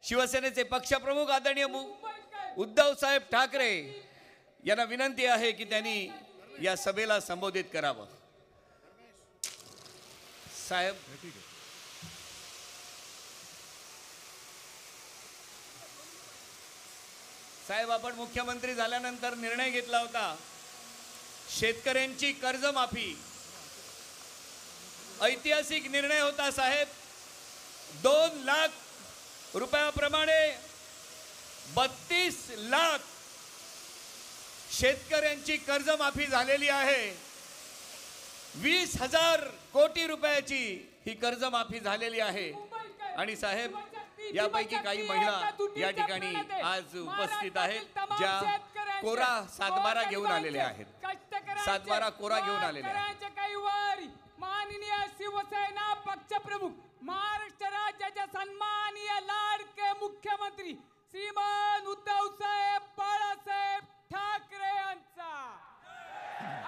शिवसेनेचे पक्षप्रमुख आदरणीय उद्धव साहेब ठाकरे यांना विनंती आहे की त्यांनी या सभेला संबोधित करावं. साहेब साहेब आपण मुख्यमंत्री झाल्यानंतर निर्णय घेतला होता शेतकऱ्यांची कर्जमाफी. ऐतिहासिक निर्णय होता साहेब. 2 लाख रुपयाप्रमाणे 32 लाख शेतकऱ्यांची कर्जमाफी झालेली आहे. 20,000 कोटी रुपयाची ही कर्जमाफी झालेली आहे. आणि साहेब यापैकी काही महिला या ठिकाणी आज उपस्थित आहेत ज्या कोरा सातबारा घेऊन आलेल्या आहेत. सातबारा कोरा घेऊन आलेल्या आहेत. माननीय शिवसेना पक्षप्रमुख महाराष्ट्र राज्याचे सन्माननीय लाडके मुख्यमंत्री श्रीमान उद्धव साहेब बाळासाहेब ठाकरे यांचा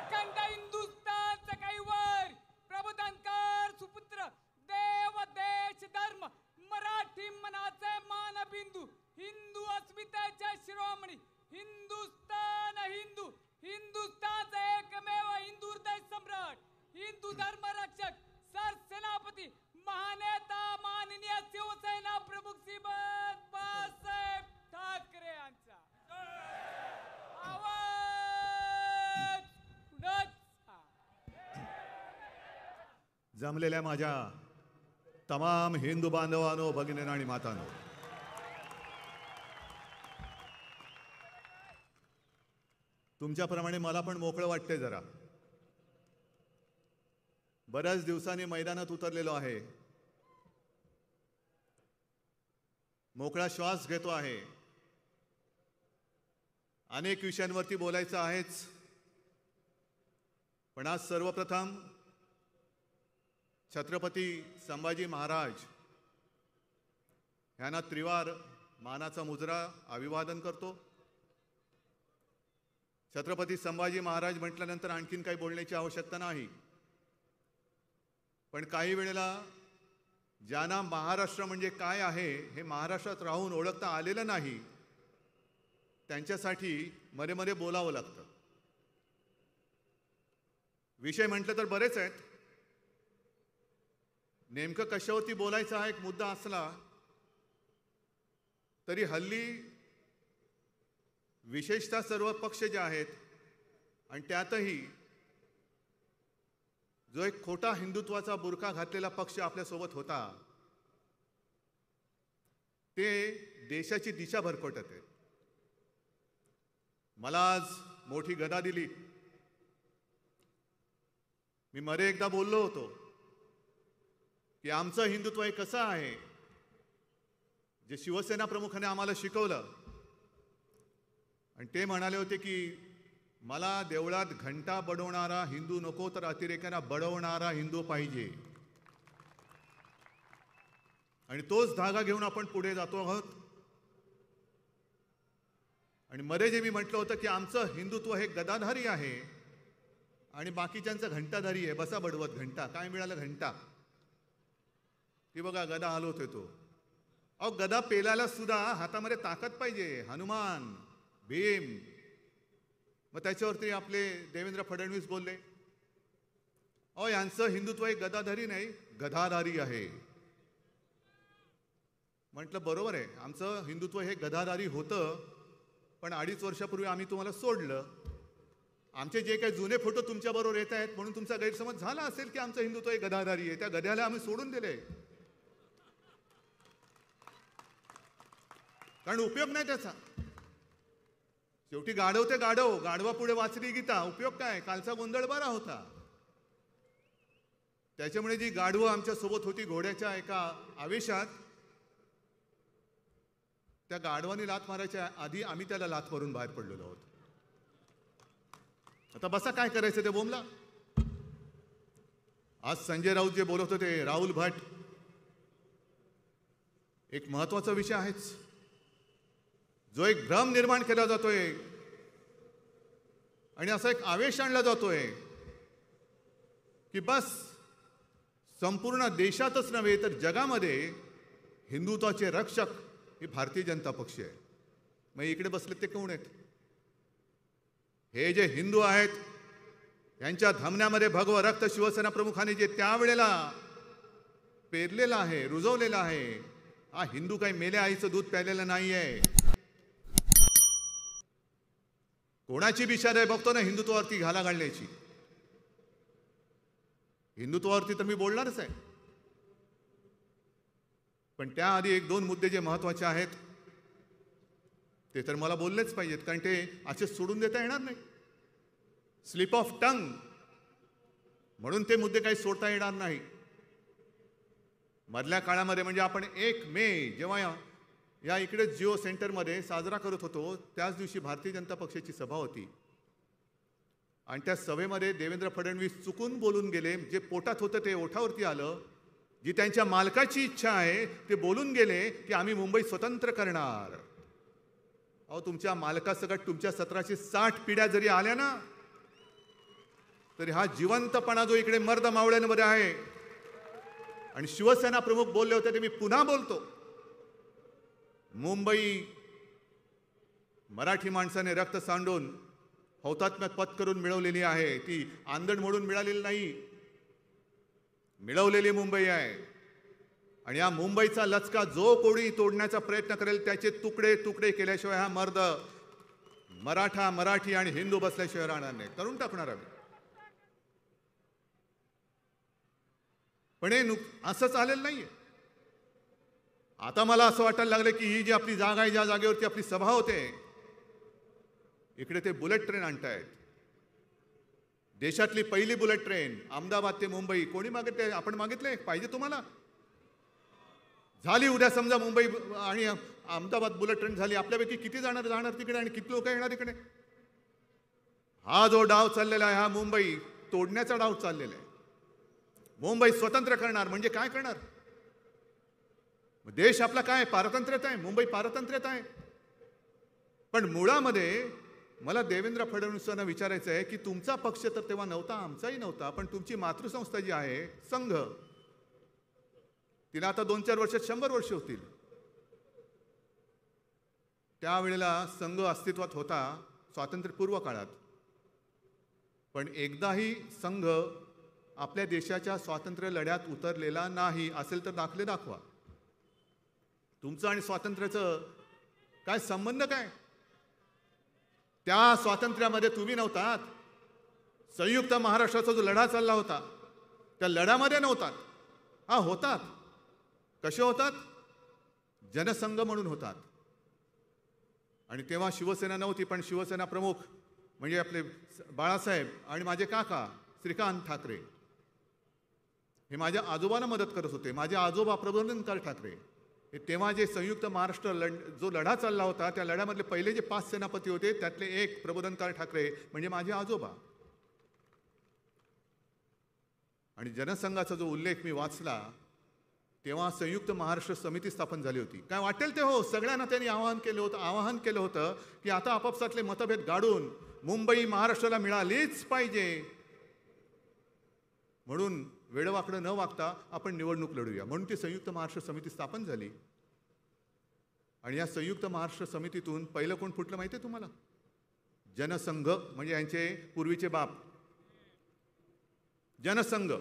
अखंड हिंदुस्थानचा कैवार प्रबोधनकार सुपुत्र देव देश धर्म मराठी मनाचे मानबिंदू हिंदू अस्मितेचे शिरोमणी हिंदुस्थान हिंदू हिंदुस्थानचा एकमेव हिंदू हृदय सम्राट हिंदू धर्म रक्षक सरसेनापती महानेता माननीय शिवसेना प्रमुख श्रीमान बाळासाहेब ठाकरे यांचा आवाज जमलेल्या माझ्या तमाम हिंदू बांधवांनो भगिनींनो आणि मातांनो, तुमच्याप्रमाणे मला पण मोकळं वाटते. जरा बऱ्याच दिवसांनी मैदानात उतरलेलो आहे. मोकळा श्वास घेतो आहे. अनेक विषयांवरती बोलायचं आहेच, पण आज सर्वप्रथम छत्रपती संभाजी महाराज यांना त्रिवार मानाचा मुजरा अभिवादन करतो. छत्रपती संभाजी महाराज म्हटल्यानंतर आणखीन काही बोलण्याची आवश्यकता नाही. पण काही वेळेला ज्यांना महाराष्ट्र म्हणजे काय आहे हे महाराष्ट्रात राहून ओळखता आलेलं नाही त्यांच्यासाठी मध्ये मध्ये बोलावं लागतं. विषय म्हटलं तर बरेच आहेत. नेमकं कशावरती बोलायचा हा एक मुद्दा असला तरी हल्ली विशेषतः सर्व पक्ष जे आहेत आणि त्यातही जो एक खोटा हिंदुत्वाचा बुरखा घातलेला पक्ष आपल्यासोबत होता ते देशाची दिशा भरकटत आहे. मला आज मोठी गदा दिली. मी मध्ये एकदा बोललो होतो की आमचं हिंदुत्व हे कसं आहे जे शिवसेना प्रमुखाने आम्हाला शिकवलं. आणि ते म्हणाले होते की मला देवळात घंटा बडवणारा हिंदू नको तर अतिरेक्यांना बडवणारा हिंदू पाहिजे. आणि तोच धागा घेऊन आपण पुढे जातो आहोत. आणि मध्ये जे मी म्हटलं होतं की आमचं हिंदुत्व हे गदाधारी आहे आणि बाकीच्यांचं घंटाधारी आहे. बसा बडवत घंटा. काय मिळालं? घंटा. ती बघा गदा हलवतोय तो. अहो गदा पेलायला सुद्धा हातामध्ये ताकद पाहिजे. हनुमान, भीम. मग त्याच्यावरती आपले देवेंद्र फडणवीस बोलले अहो यांचं हिंदुत्व हे गदाधारी नाही गधाधारी आहे. म्हटलं बरोबर आहे. आमचं हिंदुत्व हे गधाधारी होतं पण 2.5 वर्षापूर्वी आम्ही तुम्हाला सोडलं. आमचे जे काही जुने फोटो तुमच्याबरोबर येत आहेत म्हणून तुमचा गैरसमज झाला असेल की आमचं हिंदुत्व हे गधाधारी आहे. त्या गध्याला आम्ही सोडून दिले कारण उपयोग नाही त्याचा. शेवटी गाढव ते गाढव. गाढवा पुढे वाचली गीता. उपयोग काय? कालचा गोंधळ बरा होता. त्याच्यामुळे जी गाढवं आमच्या सोबत होती घोड्याच्या एका आवेशात त्या गाढवानी लात मारायच्या आधी आम्ही त्याला लात मारून बाहेर पडलेलो आहोत. आता बसा काय करायचं ते बोमला. आज संजय राऊत जे बोलत होते, राहुल भट, एक महत्वाचा विषय आहेच. जो एक भ्रम निर्माण केला जातोय आणि असा एक आवेश आणला जातोय की बस संपूर्ण देशातच नव्हे तर जगामध्ये हिंदुत्वाचे रक्षक ही भारतीय जनता पक्ष आहे. मग इकडे बसले ते कोण आहेत? हे जे हिंदू आहेत यांच्या धमन्यामध्ये भगवं रक्त शिवसेना प्रमुखांनी जे त्यावेळेला पेरलेलं आहे, रुजवलेलं आहे, हा हिंदू काही मेल्या आईचं दूध प्यायलेलं नाहीये. कोणाची बिशार आहे बघतो ना हिंदुत्वावरती घाला घालण्याची. हिंदुत्वावरती तर मी बोलणारच आहे, पण त्याआधी एक दोन मुद्दे जे महत्वाचे आहेत ते तर मला बोललेच पाहिजेत, कारण ते असे सोडून देता येणार नाही. स्लिप ऑफ टंग म्हणून ते मुद्दे काही सोडता येणार नाही. मधल्या काळामध्ये म्हणजे आपण 1 मे जेव्हा या इकडे जिओ सेंटरमध्ये साजरा करत होतो त्याच दिवशी भारतीय जनता पक्षाची सभा होती आणि त्या सभेमध्ये देवेंद्र फडणवीस चुकून बोलून गेले. जे पोटात होतं ते ओठावरती आलं. जी त्यांच्या मालकाची इच्छा आहे ते बोलून गेले की आम्ही मुंबई स्वतंत्र करणार. अहो, तुमच्या मालकासकट तुमच्या 1760 पिढ्या जरी आल्या ना तरी हा जिवंतपणा जो इकडे मर्द मावळ्यांमध्ये आहे. आणि शिवसेना प्रमुख बोलले होते ते मी पुन्हा बोलतो. मुंबई मराठी माणसाने रक्त सांडून हौतात्म्यात पत्करून मिळवलेली आहे. ती आंदण मोडून मिळालेली नाही, मिळवलेली मुंबई आहे. आणि या मुंबईचा लचका जो कोणी तोडण्याचा प्रयत्न करेल त्याचे तुकडे तुकडे केल्याशिवाय हा मर्द मराठा, मराठी आणि हिंदू बसल्याशिवाय राहणार नाही. करून टाकणार आम्ही. पण हे असंच आलेलं नाहीये. आता मला असं वाटायला लागलं की ही जी आपली जागा आहे, ज्या जागेवरती आपली सभा होते, इकडे ते बुलेट ट्रेन आणतायत. देशातली पहिली बुलेट ट्रेन अहमदाबाद ते मुंबई कोणी मागितले? आपण मागितले? पाहिजे तुम्हाला? झाली उद्या समजा मुंबई आणि अहमदाबाद बुलेट ट्रेन झाली, आपल्यापैकी किती जाणार तिकडे आणि किती लोक येणार इकडे? हा जो डाव चाललेला आहे हा मुंबई तोडण्याचा डाव चाललेला आहे. मुंबई स्वतंत्र करणार म्हणजे काय करणार? देश आपला काय पारतंत्र्यात आहे, मुंबई पारतंत्र्यात आहे. पण मुळामध्ये मला देवेंद्र फडणवीसांना विचारायचं आहे की तुमचा पक्ष तर तेव्हा नव्हता, आमचाही नव्हता, पण तुमची मातृसंस्था जी आहे संघ, तिला आता 2-4 वर्षात 100 वर्ष होतील. त्यावेळेला संघ अस्तित्वात होता स्वातंत्र्यपूर्व काळात. पण एकदाही संघ आपल्या देशाच्या स्वातंत्र्य लढ्यात उतरलेला नाही. असेल तर दाखले दाखवा. तुमचं आणि स्वातंत्र्याचं काय संबंध? काय त्या स्वातंत्र्यामध्ये तुम्ही नव्हतात. संयुक्त महाराष्ट्राचा जो लढा चालला होता त्या लढ्यामध्ये नव्हतात. हा होतात. कसे होतात? जनसंघ म्हणून होतात. आणि तेव्हा शिवसेना नव्हती, पण शिवसेना प्रमुख म्हणजे आपले बाळासाहेब आणि माझे काका श्रीकांत ठाकरे हे माझ्या आजोबांना मदत करत होते. माझे आजोबा प्रबोधनकार ठाकरे हे तेव्हा जे संयुक्त महाराष्ट्र जो लढा चालला होता त्या लढ्यामधले पहिले जे 5 सेनापती होते त्यातले एक प्रबोधनकार ठाकरे म्हणजे माझे आजोबा. आणि जनसंघाचा जो उल्लेख मी वाचला तेव्हा संयुक्त महाराष्ट्र समिती स्थापन झाली होती. काय वाटेल ते हो, सगळ्यांना त्यांनी आवाहन केलं होतं की आता आपापसातले मतभेद गाडून मुंबई महाराष्ट्राला मिळालीच पाहिजे, म्हणून वेडवाकडं न वागता आपण निवडणूक लढूया. म्हणून ती संयुक्त महाराष्ट्र समिती स्थापन झाली. आणि या संयुक्त महाराष्ट्र समितीतून पहिलं कोण फुटलं माहिती आहे तुम्हाला? जनसंघ म्हणजे यांचे पूर्वीचे बाप. जनसंघ.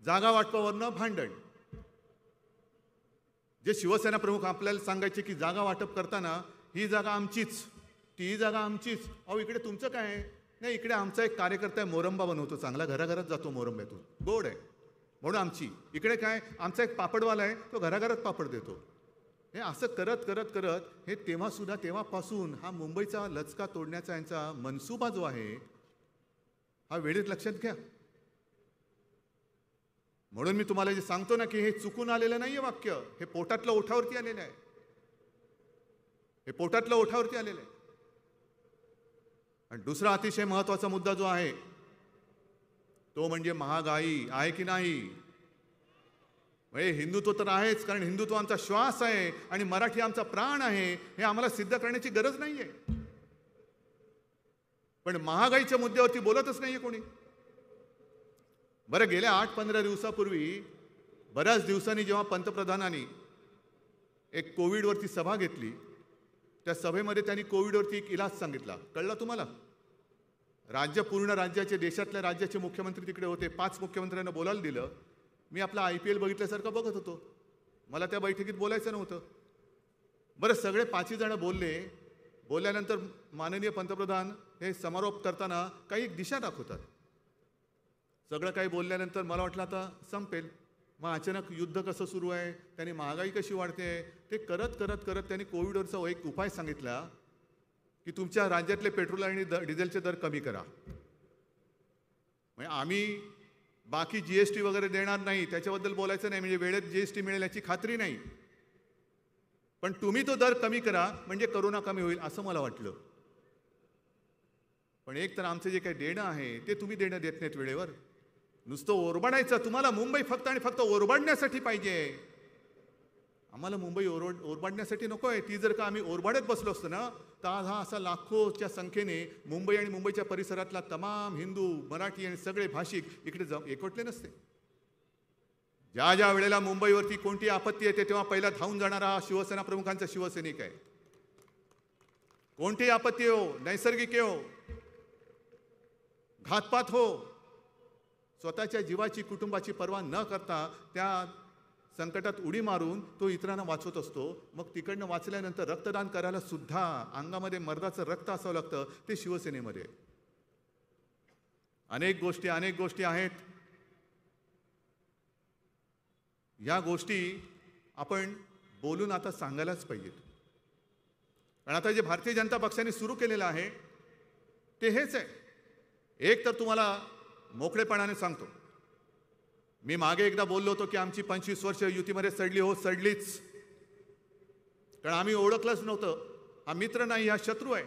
जागा वाटपावरनं भांडण. जे शिवसेना प्रमुख आपल्याला सांगायचे की जागा वाटप करताना ही जागा आमचीच, ती जागा आमचीच. अहो, इकडे तुमचं काय आहे? नाही, इकडे आमचा एक कार्यकर्ता आहे, मोरंबा बनवतो चांगला, घराघरात जातो मोरंब्यातून, गोड आहे म्हणून आमची. इकडे काय, आमचा एक पापडवाला आहे, तो घराघरात पापड देतो. हे असं करत करत करत हे तेव्हापासून हा मुंबईचा लचका तोडण्याचा यांचा मनसुबा जो आहे हा वेळेत लक्षात घ्या. म्हणून मी तुम्हाला जे सांगतो ना की हे चुकून आलेलं नाहीये वाक्य, हे पोटातलं ओठावरती आलेलं आहे. हे पोटातलं ओठावरती आलेलं आहे. आणि दुसरा अतिशय महत्वाचा मुद्दा जो आहे तो म्हणजे महागाई आहे की नाही. म्हणजे हिंदुत्व तर आहेच, कारण हिंदुत्व आमचा श्वास आहे आणि मराठी आमचा प्राण आहे, हे आम्हाला सिद्ध करण्याची गरज नाहीये. पण महागाईच्या मुद्द्यावरती बोलतच नाहीये कोणी. बरं, गेल्या 8-15 दिवसापूर्वी बऱ्याच दिवसांनी जेव्हा पंतप्रधानांनी एक कोविडवरती सभा घेतली. त्या सभेमध्ये त्यांनी कोविडवरती एक इलाज सांगितला. कळला तुम्हाला? पूर्ण राज्याचे, देशातल्या राज्याचे मुख्यमंत्री तिकडे होते. 5 मुख्यमंत्र्यांना बोलायला दिलं. मी आपला IPL बघितल्यासारखं बघत होतो. मला त्या बैठकीत बोलायचं नव्हतं. बरं, सगळे 5 जण बोलले. बोलल्यानंतर माननीय पंतप्रधान हे समारोप करताना काही एक दिशा दाखवतात. सगळं काही बोलल्यानंतर मला वाटलं आता संपेल. मग अचानक युद्ध कसं सुरू आहे, त्यांनी महागाई कशी वाढते, ते करत करत करत त्यांनी कोविडवरचा एक उपाय सांगितला की तुमच्या राज्यातले पेट्रोल आणि डिझेलचे दर कमी करा. म्हणजे आम्ही बाकी GST वगैरे देणार नाही, त्याच्याबद्दल बोलायचं नाही, म्हणजे वेळेत GST मिळेल याची खात्री नाही, पण तुम्ही तो दर कमी करा म्हणजे करोना कमी होईल असं मला वाटलं. पण एक तर आमचं जे काही देणं आहे ते तुम्ही देणं देत नाहीत वेळेवर. नुसतं ओरबाडायचं. तुम्हाला मुंबई फक्त आणि फक्त ओरबाडण्यासाठी पाहिजे. आम्हाला मुंबई ओरबाडण्यासाठी नको आहे. ती जर का आम्ही ओरबाडत बसलो असतो ना, तर आज हा असा लाखोच्या संख्येने मुंबई आणि मुंबईच्या परिसरातला तमाम हिंदू, मराठी आणि सगळे भाषिक इकडे एकवटले नसते. ज्या ज्या वेळेला मुंबईवरती कोणती आपत्ती येते तेव्हा पहिला धावून जाणारा हा शिवसेना प्रमुखांचा शिवसैनिक आहे. कोणती आपत्ती हो, नैसर्गिक हो, घातपात हो, स्वतःच्या जीवाची, कुटुंबाची पर्वा न करता त्या संकटात उडी मारून तो इतरांना वाचवत असतो. मग तिकडनं वाचल्यानंतर रक्तदान करायला सुद्धा अंगामध्ये मर्दाचं रक्त असावं लागतं. ते शिवसेनेमध्ये. अनेक गोष्टी आहेत. या गोष्टी आपण बोलून आता सांगायलाच पाहिजेत. कारण आता जे भारतीय जनता पक्षाने सुरू केलेलं आहे ते हेच आहे. एक तर तुम्हाला मोकळेपणाने सांगतो, मी मागे एकदा बोललो होतो की आमची 25 वर्ष युतीमध्ये सडली. हो, सडलीच. कारण आम्ही ओळखलंच नव्हतं. हा मित्र नाही, हा शत्रू आहे.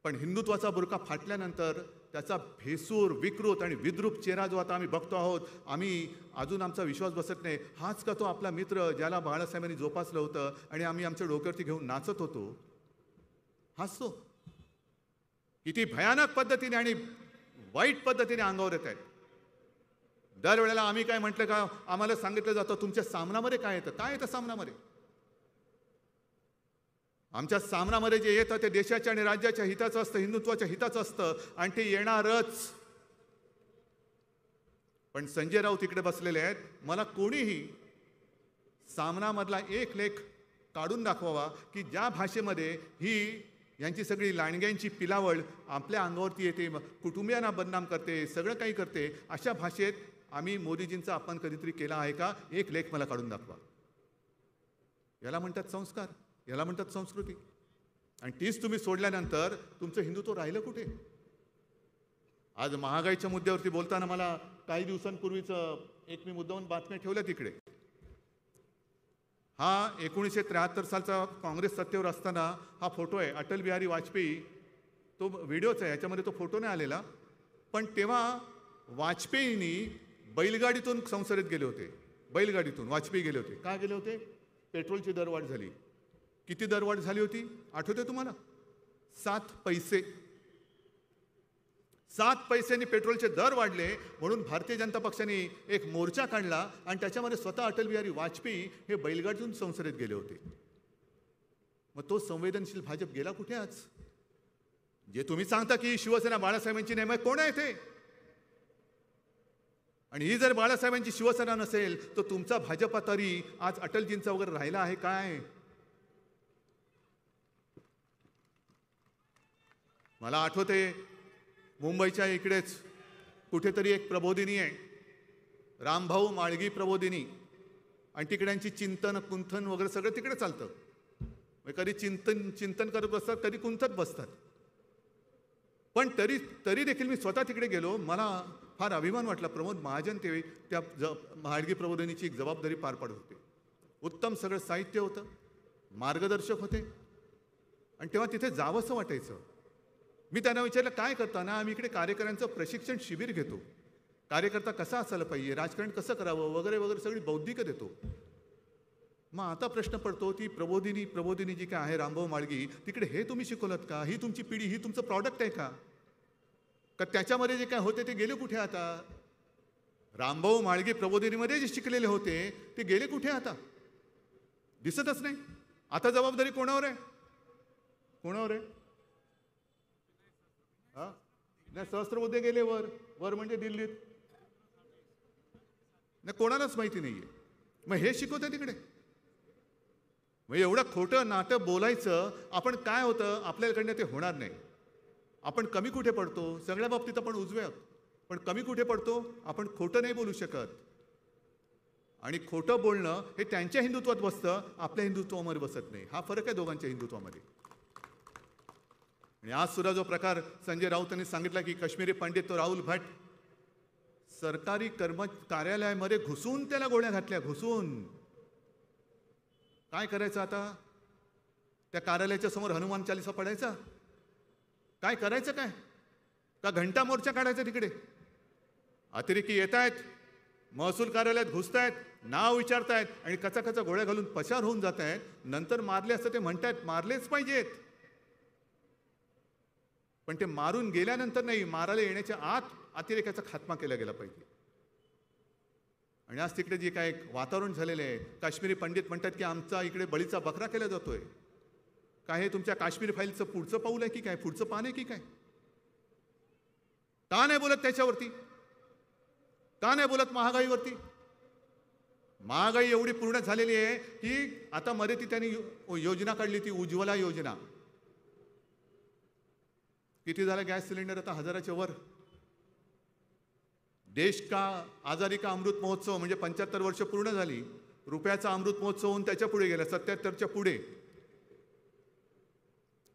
पण हिंदुत्वाचा बुरका फाटल्यानंतर त्याचा भेसूर, विकृत आणि विद्रूप चेहरा जो आता आम्ही बघतो आहोत, आम्ही अजून आमचा विश्वास बसत नाही. हाच का तो आपला मित्र ज्याला बाळासाहेबांनी जोपासलं होतं आणि आम्ही आमच्या डोक्यावरती घेऊन नाचत होतो? हाच तो. किती भयानक पद्धतीने आणि वाईट पद्धतीने अंगावर येत आहेत. दरवेळेला आम्ही काय म्हटलं का, आम्हाला सांगितलं जातं तुमच्या सामनामध्ये काय येतं. काय येतं सामनामध्ये? आमच्या सामनामध्ये जे येतं ते देशाच्या आणि राज्याच्या हिताचं असतं, हिंदुत्वाच्या हिताचं असतं आणि ते येणारच. पण संजय राऊत इकडे बसलेले आहेत. मला कोणीही सामनामधला एक लेख काढून दाखवावा की ज्या भाषेमध्ये ही यांची सगळी लांडग्यांची पिलावळ आपल्या अंगावरती येते, कुटुंबियांना बदनाम करते, सगळं काही करते. अशा भाषेत आम्ही मोदीजींचा अपमान कधीतरी केला आहे का? एक लेख मला काढून दाखवा. याला म्हणतात संस्कार, याला म्हणतात संस्कृती. आणि तीच तुम्ही सोडल्यानंतर तुमचं हिंदुत्व राहिलं कुठे? आज महागाईच्या मुद्द्यावरती बोलताना मला काही दिवसांपूर्वीचं एक मी मुद्दाहून बातम्या ठेवल्या तिकडे. हा 1973 सालचा काँग्रेस सत्तेवर असताना हा फोटो आहे. अटल बिहारी वाजपेयी, तो व्हिडिओच आहे, याच्यामध्ये तो फोटो नाही आलेला. पण तेव्हा वाजपेयींनी बैलगाडीतून संसदेत गेले होते. बैलगाडीतून वाजपेयी गेले होते. का गेले होते? पेट्रोलची दरवाढ झाली. किती दरवाढ झाली होती आठवते तुम्हाला? 7 पैसे. 7 पैशांनी पेट्रोलचे दर वाढले म्हणून भारतीय जनता पक्षाने एक मोर्चा काढला आणि त्याच्यामध्ये स्वतः अटल बिहारी वाजपेयी हे बैलगाडीतून संसदेत गेले होते. मग तो संवेदनशील भाजप गेला कुठे आज? जे तुम्ही सांगता की शिवसेना बाळासाहेबांची नेमक कोण आहे ते? आणि ही जर बाळासाहेबांची शिवसेना नसेल तर तुमचा भाजपा तरी आज अटलजींचा वगैरे राहिला आहे काय? मला आठवते मुंबईच्या इकडेच कुठेतरी एक प्रबोधिनी आहे, रामभाऊ माळगी प्रबोधिनी, आणि तिकड्यांची चिंतन कुंथन वगैरे सगळं तिकडे चालतं. कधी चिंतन करत बसतात, कधी कुंथत बसतात. पण तरी देखील मी स्वतः तिकडे गेलो. मला फार अभिमान वाटला. प्रमोद महाजन ते त्या माळगी प्रबोधिनीची एक जबाबदारी पार पाडत होते. उत्तम सगळं साहित्य होतं, मार्गदर्शक होते, आणि तेव्हा तिथे जावंसं वाटायचं. मी त्यांना विचारलं काय करताना? आम्ही इकडे कार्यकर्त्यांचं प्रशिक्षण शिबिर घेतो, कार्यकर्ता कसा असायला पाहिजे, राजकारण कसं करावं वगैरे वगैरे सगळी बौद्धिक देतो. मग आता प्रश्न पडतो ती प्रबोधिनी जी काय आहे रामभाऊ माळगी, तिकडे हे तुम्ही शिकवलत का? ही तुमची पिढी, ही तुमचं प्रॉडक्ट आहे का? त्याच्यामध्ये जे काय होते ते गेले कुठे आता? रामभाऊ माळगी प्रबोधिनीमध्ये जे शिकलेले होते ते गेले कुठे आता? दिसतच नाही. आता जबाबदारी कोणावर आहे? कोणावर आहे? हा नाही, सहस्त्रबुद्धे गेले वर. वर म्हणजे दिल्लीत. नाही, कोणालाच माहिती नाहीये. मग हे शिकवते तिकडे. मग एवढं खोटं नाटक बोलायचं. आपण काय होतं, आपल्याकडनं ते होणार नाही. आपण कमी कुठे पडतो? सगळ्या बाबतीत आपण उजवे आहोत, पण कमी कुठे पडतो? आपण खोटं नाही बोलू शकत. आणि खोटं बोलणं हे त्यांच्या हिंदुत्वात बसतं, आपल्या हिंदुत्वामध्ये बसत नाही. हा फरक आहे दोघांच्या हिंदुत्वामध्ये. आणि आज सुद्धा जो प्रकार संजय राऊतांनी सांगितला की काश्मीरी पंडित तो राहुल भट सरकारी कार्यालयामध्ये घुसून त्याला गोळ्या घातल्या. घुसून काय करायचं आता? त्या कार्यालयाच्या समोर हनुमान चालीसा पडायचा? काय करायचं? काय का घंटा मोर्चा काढायचा तिकडे? अतिरेकी येत आहेत, महसूल कार्यालयात घुसतायत, नाव विचारतायत आणि कचा गोळ्या घालून पसार होऊन जात आहेत. नंतर मारले असं ते म्हणतायत, मारलेच पाहिजेत. पण ते मारून गेल्यानंतर नाही, मारायला येण्याच्या आत अतिरेकाचा खात्मा केला गेला पाहिजे. आणि आज तिकडे जे काय वातावरण झालेलं आहे, काश्मीरी पंडित म्हणतात की आमचा इकडे बळीचा बकरा केला जातोय. काय हे तुमच्या काश्मीर फाईलचं पुढचं पाऊल आहे की काय? पुढचं पान आहे की काय? का नाही बोलत त्याच्यावरती? का नाही बोलत महागाईवरती? महागाई एवढी पूर्ण झालेली आहे की आता मध्ये ती त्यांनी योजना काढली, ती उज्ज्वला योजना. किती झाला गॅस सिलेंडर? आता 1000च्या वर. देश का आजादी का अमृत महोत्सव म्हणजे 75 वर्ष पूर्ण झाली. रुपयाचा अमृत महोत्सव होऊन त्याच्या पुढे गेला, 77च्या पुढे.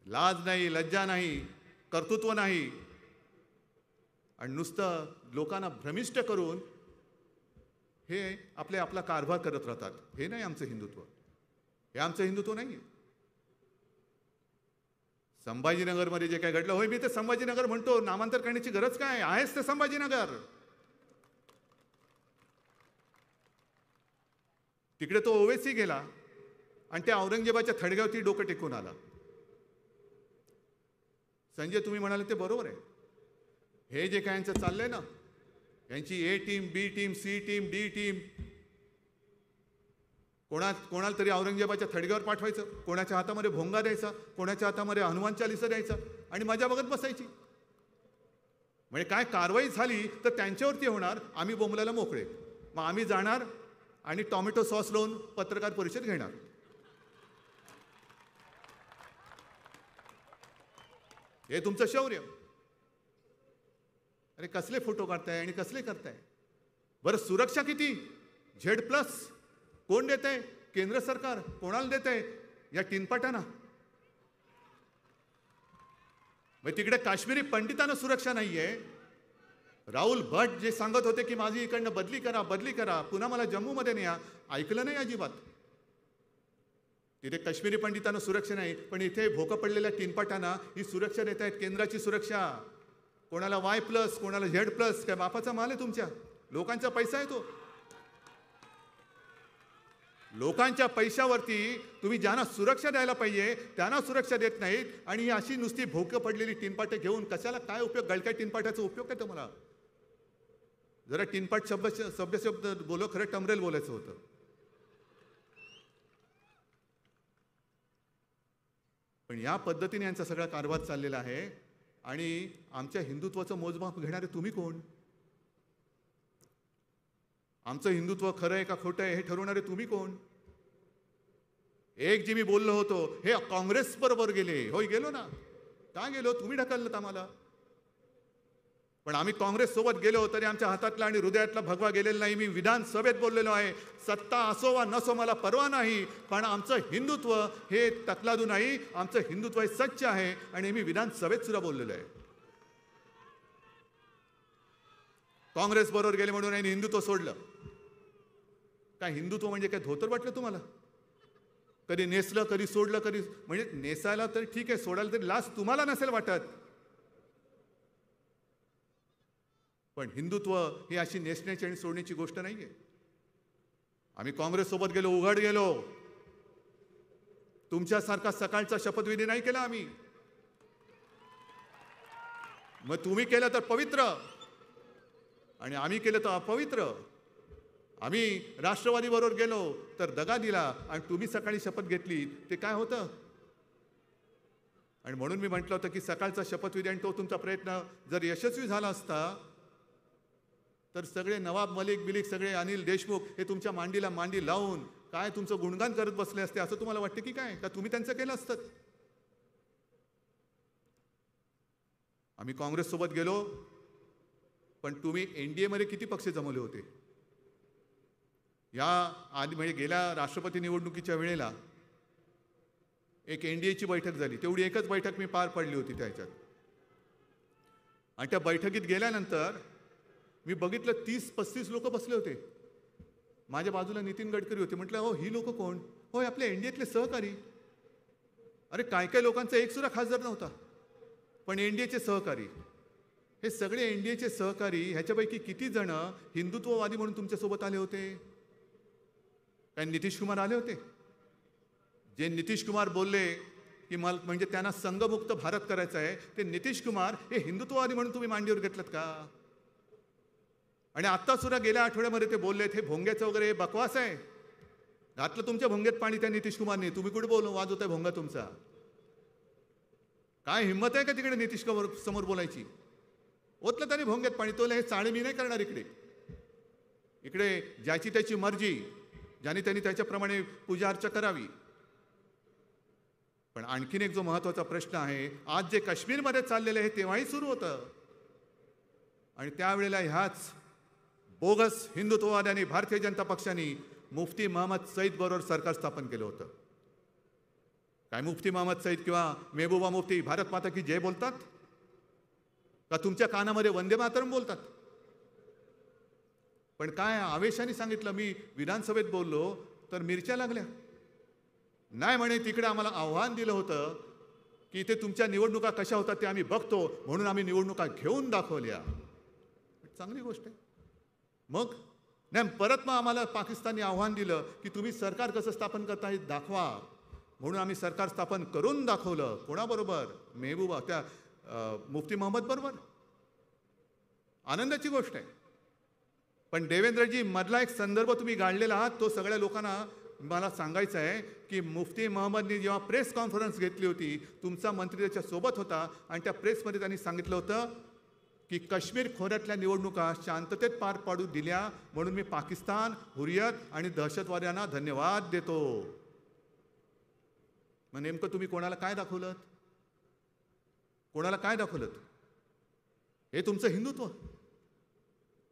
लाज नाही, लज्जा नाही, कर्तृत्व नाही, आणि नुसतं लोकांना भ्रमिष्ट करून हे आपला कारभार करत राहतात. हे नाही आमचं हिंदुत्व. हे आमचं हिंदुत्व नाही आहे. संभाजीनगरमध्ये जे काय घडलं, होय मी ते संभाजीनगर म्हणतो, नामांतर करण्याची गरज काय? आहेच ते संभाजीनगर. तिकडे तो ओवेसी गेला आणि त्या औरंगजेबाच्या थडग्यावरती डोकं टेकून आला. संजय तुम्ही म्हणाले ते बरोबर आहे. हे जे काय यांचं चाललंय ना, यांची A team, B team, C team, D team, कोणाला तरी औरंगजेबाच्या थडग्यावर पाठवायचं, कोणाच्या हातामध्ये भोंगा द्यायचा, कोणाच्या हातामध्ये हनुमान चालीसा द्यायचा आणि मजा बघत बसायची. म्हणजे काय कारवाई झाली तर त्यांच्यावरती होणार, आम्ही बोंबलायला मोकळे. मग आम्ही जाणार आणि टोमॅटो सॉस लावून पत्रकार परिषद घेणार. हे तुमचं शौर्य. अरे कसले फोटो काढताय आणि कसले करताय? बरं सुरक्षा किती? Z+ कोण देत आहे? केंद्र सरकार. कोणाला देत आहे? या टिनपाटांना. मग तिकडे काश्मीरी पंडितांना सुरक्षा नाहीये. राहुल भट जे सांगत होते की माझी इकडनं बदली करा, पुन्हा मला जम्मूमध्ये न्या, ऐकलं नाही अजिबात. तिथे काश्मीरी पंडितांना सुरक्षा नाही, पण इथे भोकं पडलेल्या टिनपाटांना ही सुरक्षा देत आहेत. केंद्राची सुरक्षा. कोणाला Y+, कोणाला Z+. काय बापाचा माल आहे तुमच्या? लोकांचा पैसा आहे तो. लोकांच्या पैशावरती तुम्ही ज्यांना सुरक्षा द्यायला पाहिजे त्यांना सुरक्षा देत नाहीत. आणि ही अशी नुसती भोकं पडलेली टिनपाटे घेऊन कशाला काय उपयोग? गळक्या टिनपाट्याचा उपयोग काय तुम्हाला? जरा टिनपाट शब्द बोलो, खरं टमरेल बोलायचं होतं. पण या पद्धतीने यांचा सगळा कारभार चाललेला आहे. आणि आमच्या हिंदुत्वाचं मोजमाप घेणारे तुम्ही कोण? आमचं हिंदुत्व खरं आहे का खोटं आहे हे ठरवणारे तुम्ही कोण? एक जे मी बोललो होतो हे काँग्रेस बरोबर गेले. होय गेलो ना. का गेलो? तुम्ही ढकललं आम्हाला. पण आम्ही काँग्रेस सोबत गेलो तरी आमच्या हातातला आणि हृदयातला भगवा गेलेला नाही. मी विधानसभेत बोललेलो आहे. सत्ता असो वा नसो मला परवा नाही, पण आमचं हिंदुत्व हे तकलादू नाही. आमचं हिंदुत्व हे सच्च आहे. आणि मी विधानसभेत सुद्धा बोललेलो आहे. काँग्रेस बरोबर गेले म्हणून आणि हिंदुत्व सोडलं. काय हिंदुत्व म्हणजे काय धोतर वाटलं तुम्हाला? कधी नेसलं, कधी सोडलं, कधी म्हणजे नेसायला तर ठीक आहे, सोडायला तरी लाज तुम्हाला नसेल वाटत. पण हिंदुत्व ही अशी नेसण्याची आणि सोडण्याची गोष्ट नाहीये. आम्ही काँग्रेस सोबत गेलो, उघड गेलो. तुमच्यासारखा सकाळचा शपथविधी नाही केला आम्ही. मग तुम्ही केलं तर पवित्र आणि आम्ही केलं तर अपवित्र. आम्ही राष्ट्रवादी बरोबर गेलो तर दगा दिला आणि तुम्ही सकाळी शपथ घेतली ते काय होतं? आणि म्हणून मी म्हटलं होतं की सकाळचा शपथविधी आणि तो तुमचा प्रयत्न जर यशस्वी झाला असता तर सगळे नवाब मलिक बिलिक सगळे अनिल देशमुख हे तुमच्या मांडीला मांडी लावून काय तुमचं गुणगान करत बसले असते असं तुम्हाला वाटतं की काय? का तुम्ही त्यांचं केलं असतं? आम्ही काँग्रेस सोबत गेलो पण तुम्ही एनडीए मध्ये किती पक्ष जमवले होते? या आधी म्हणजे गेल्या राष्ट्रपती निवडणुकीच्या वेळेला एक एनडीएची बैठक झाली, तेवढी एकच बैठक मी पार पडली होती त्याच्यात. आणि त्या बैठकीत गेल्यानंतर मी बघितलं 30-35 लोक बसले होते. माझ्या बाजूला नितीन गडकरी होते. म्हटलं हो ही लोक कोण? होय आपल्या एनडीएतले सहकारी. अरे काय काय लोकांचा एक सुद्धा खासदार नव्हता पण एनडीएचे सहकारी. हे सगळे एनडीएचे सहकारी ह्याच्यापैकी किती जण हिंदुत्ववादी म्हणून तुमच्यासोबत आले होते? काय नितीश कुमार आले होते? जे नितीश कुमार बोलले की मला म्हणजे त्यांना संघमुक्त भारत करायचा आहे, ते नितीश कुमार हे हिंदुत्ववादी म्हणून तुम्ही मांडीवर घेतलं का? आणि आत्ता सुद्धा गेल्या आठवड्यामध्ये ते बोललेत हे भोंग्याचं वगैरे बकवास आहे. घातलं तुमच्या भोंग्यात पाणी त्या नितीश कुमारने. तुम्ही कुठे बोलून वाजवताय भोंगा तुमचा? काय हिंमत आहे का तिकडे नितीश कुमार समोर बोलायची? ओतलं त्याने भोंग्यात पाणी. तो हे चाळे मी नाही करणार इकडे. इकडे ज्याची त्याची मर्जी, ज्याने त्यांनी त्याच्याप्रमाणे पूजा अर्चा करावी. पण आणखीन एक जो महत्वाचा प्रश्न आहे, आज जे काश्मीरमध्ये चाललेलं आहे तेव्हाही सुरू होतं आणि त्यावेळेला ह्याच बोगस हिंदुत्ववाद्यांनी भारतीय जनता पक्षाने मुफ्ती मोहम्मद सईद बरोबर सरकार स्थापन केलं होतं. काय मुफ्ती मोहम्मद सईद किंवा मेहबूबा मुफ्ती भारत माता की जय बोलतात का तुमच्या कानामध्ये वंदे मातरम बोलतात? पण काय आवेशाने सांगितलं. मी विधानसभेत बोललो तर मिरच्या लागल्या. नाही म्हणे तिकडे आम्हाला आव्हान दिलं होतं की इथे तुमच्या निवडणुका कशा होतात ते आम्ही बघतो म्हणून आम्ही निवडणुका घेऊन दाखवल्या. चांगली गोष्ट आहे. मग नाही परत मग आम्हाला पाकिस्तानने आव्हान दिलं की तुम्ही सरकार कसं स्थापन करता हे दाखवा म्हणून आम्ही सरकार स्थापन करून दाखवलं. कोणाबरोबर? मेहबूबा त्या मुफ्ती मोहम्मद बरोबर. आनंदाची गोष्ट आहे. पण देवेंद्रजी मधला एक संदर्भ तुम्ही गाडलेला आहात तो सगळ्या लोकांना मला सांगायचं आहे की मुफ्ती मोहम्मदनी जेव्हा प्रेस कॉन्फरन्स घेतली होती तुमचा मंत्री त्याच्या सोबत होता आणि त्या प्रेसमध्ये त्यांनी सांगितलं होतं की काश्मीर खोऱ्यातल्या निवडणुका शांततेत पार पाडू दिल्या म्हणून मी पाकिस्तान, हुरियत आणि दहशतवाद्यांना धन्यवाद देतो. मग नेमकं तुम्ही कोणाला काय दाखवलं? कोणाला काय दाखवलं? हे तुमचं हिंदुत्व.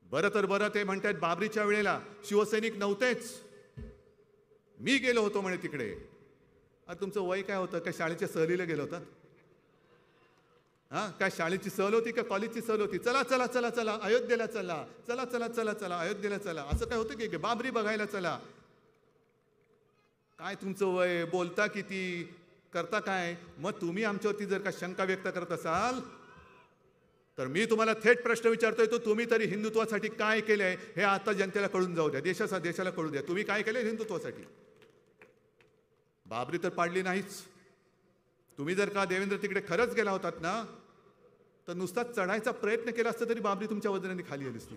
बरं तर बरं ते म्हणतात बाबरीच्या वेळेला शिवसैनिक नव्हतेच, मी गेलो होतो म्हणे तिकडे. अरे तुमचं वय काय होतं? काय शाळेच्या सहलीला गेलो होतात? हां काय शाळेची सहल होती का कॉलेजची सहल होती? चला चला चला चला अयोध्येला चला, चला चला चला चला अयोध्येला चला. असं काय होतं की बाबरी बघायला चला? काय तुमचं वय? बोलता किती? करता काय? मग तुम्ही आमच्यावरती जर का शंका व्यक्त करत असाल तर मी तुम्हाला थेट प्रश्न विचारतोय तो तुम्ही तरी हिंदुत्वासाठी काय केलंय हे आता जनतेला कळून जाऊ द्या. देशाला कळू द्या. तुम्ही काय केलंय हिंदुत्वासाठी? बाबरी तर पाडली नाहीच. तुम्ही जर का देवेंद्र तिकडे खरंच गेला होतात ना तर नुसता चढायचा प्रयत्न केला असता तरी बाबरी तुमच्या वजनाने खाली आली असती.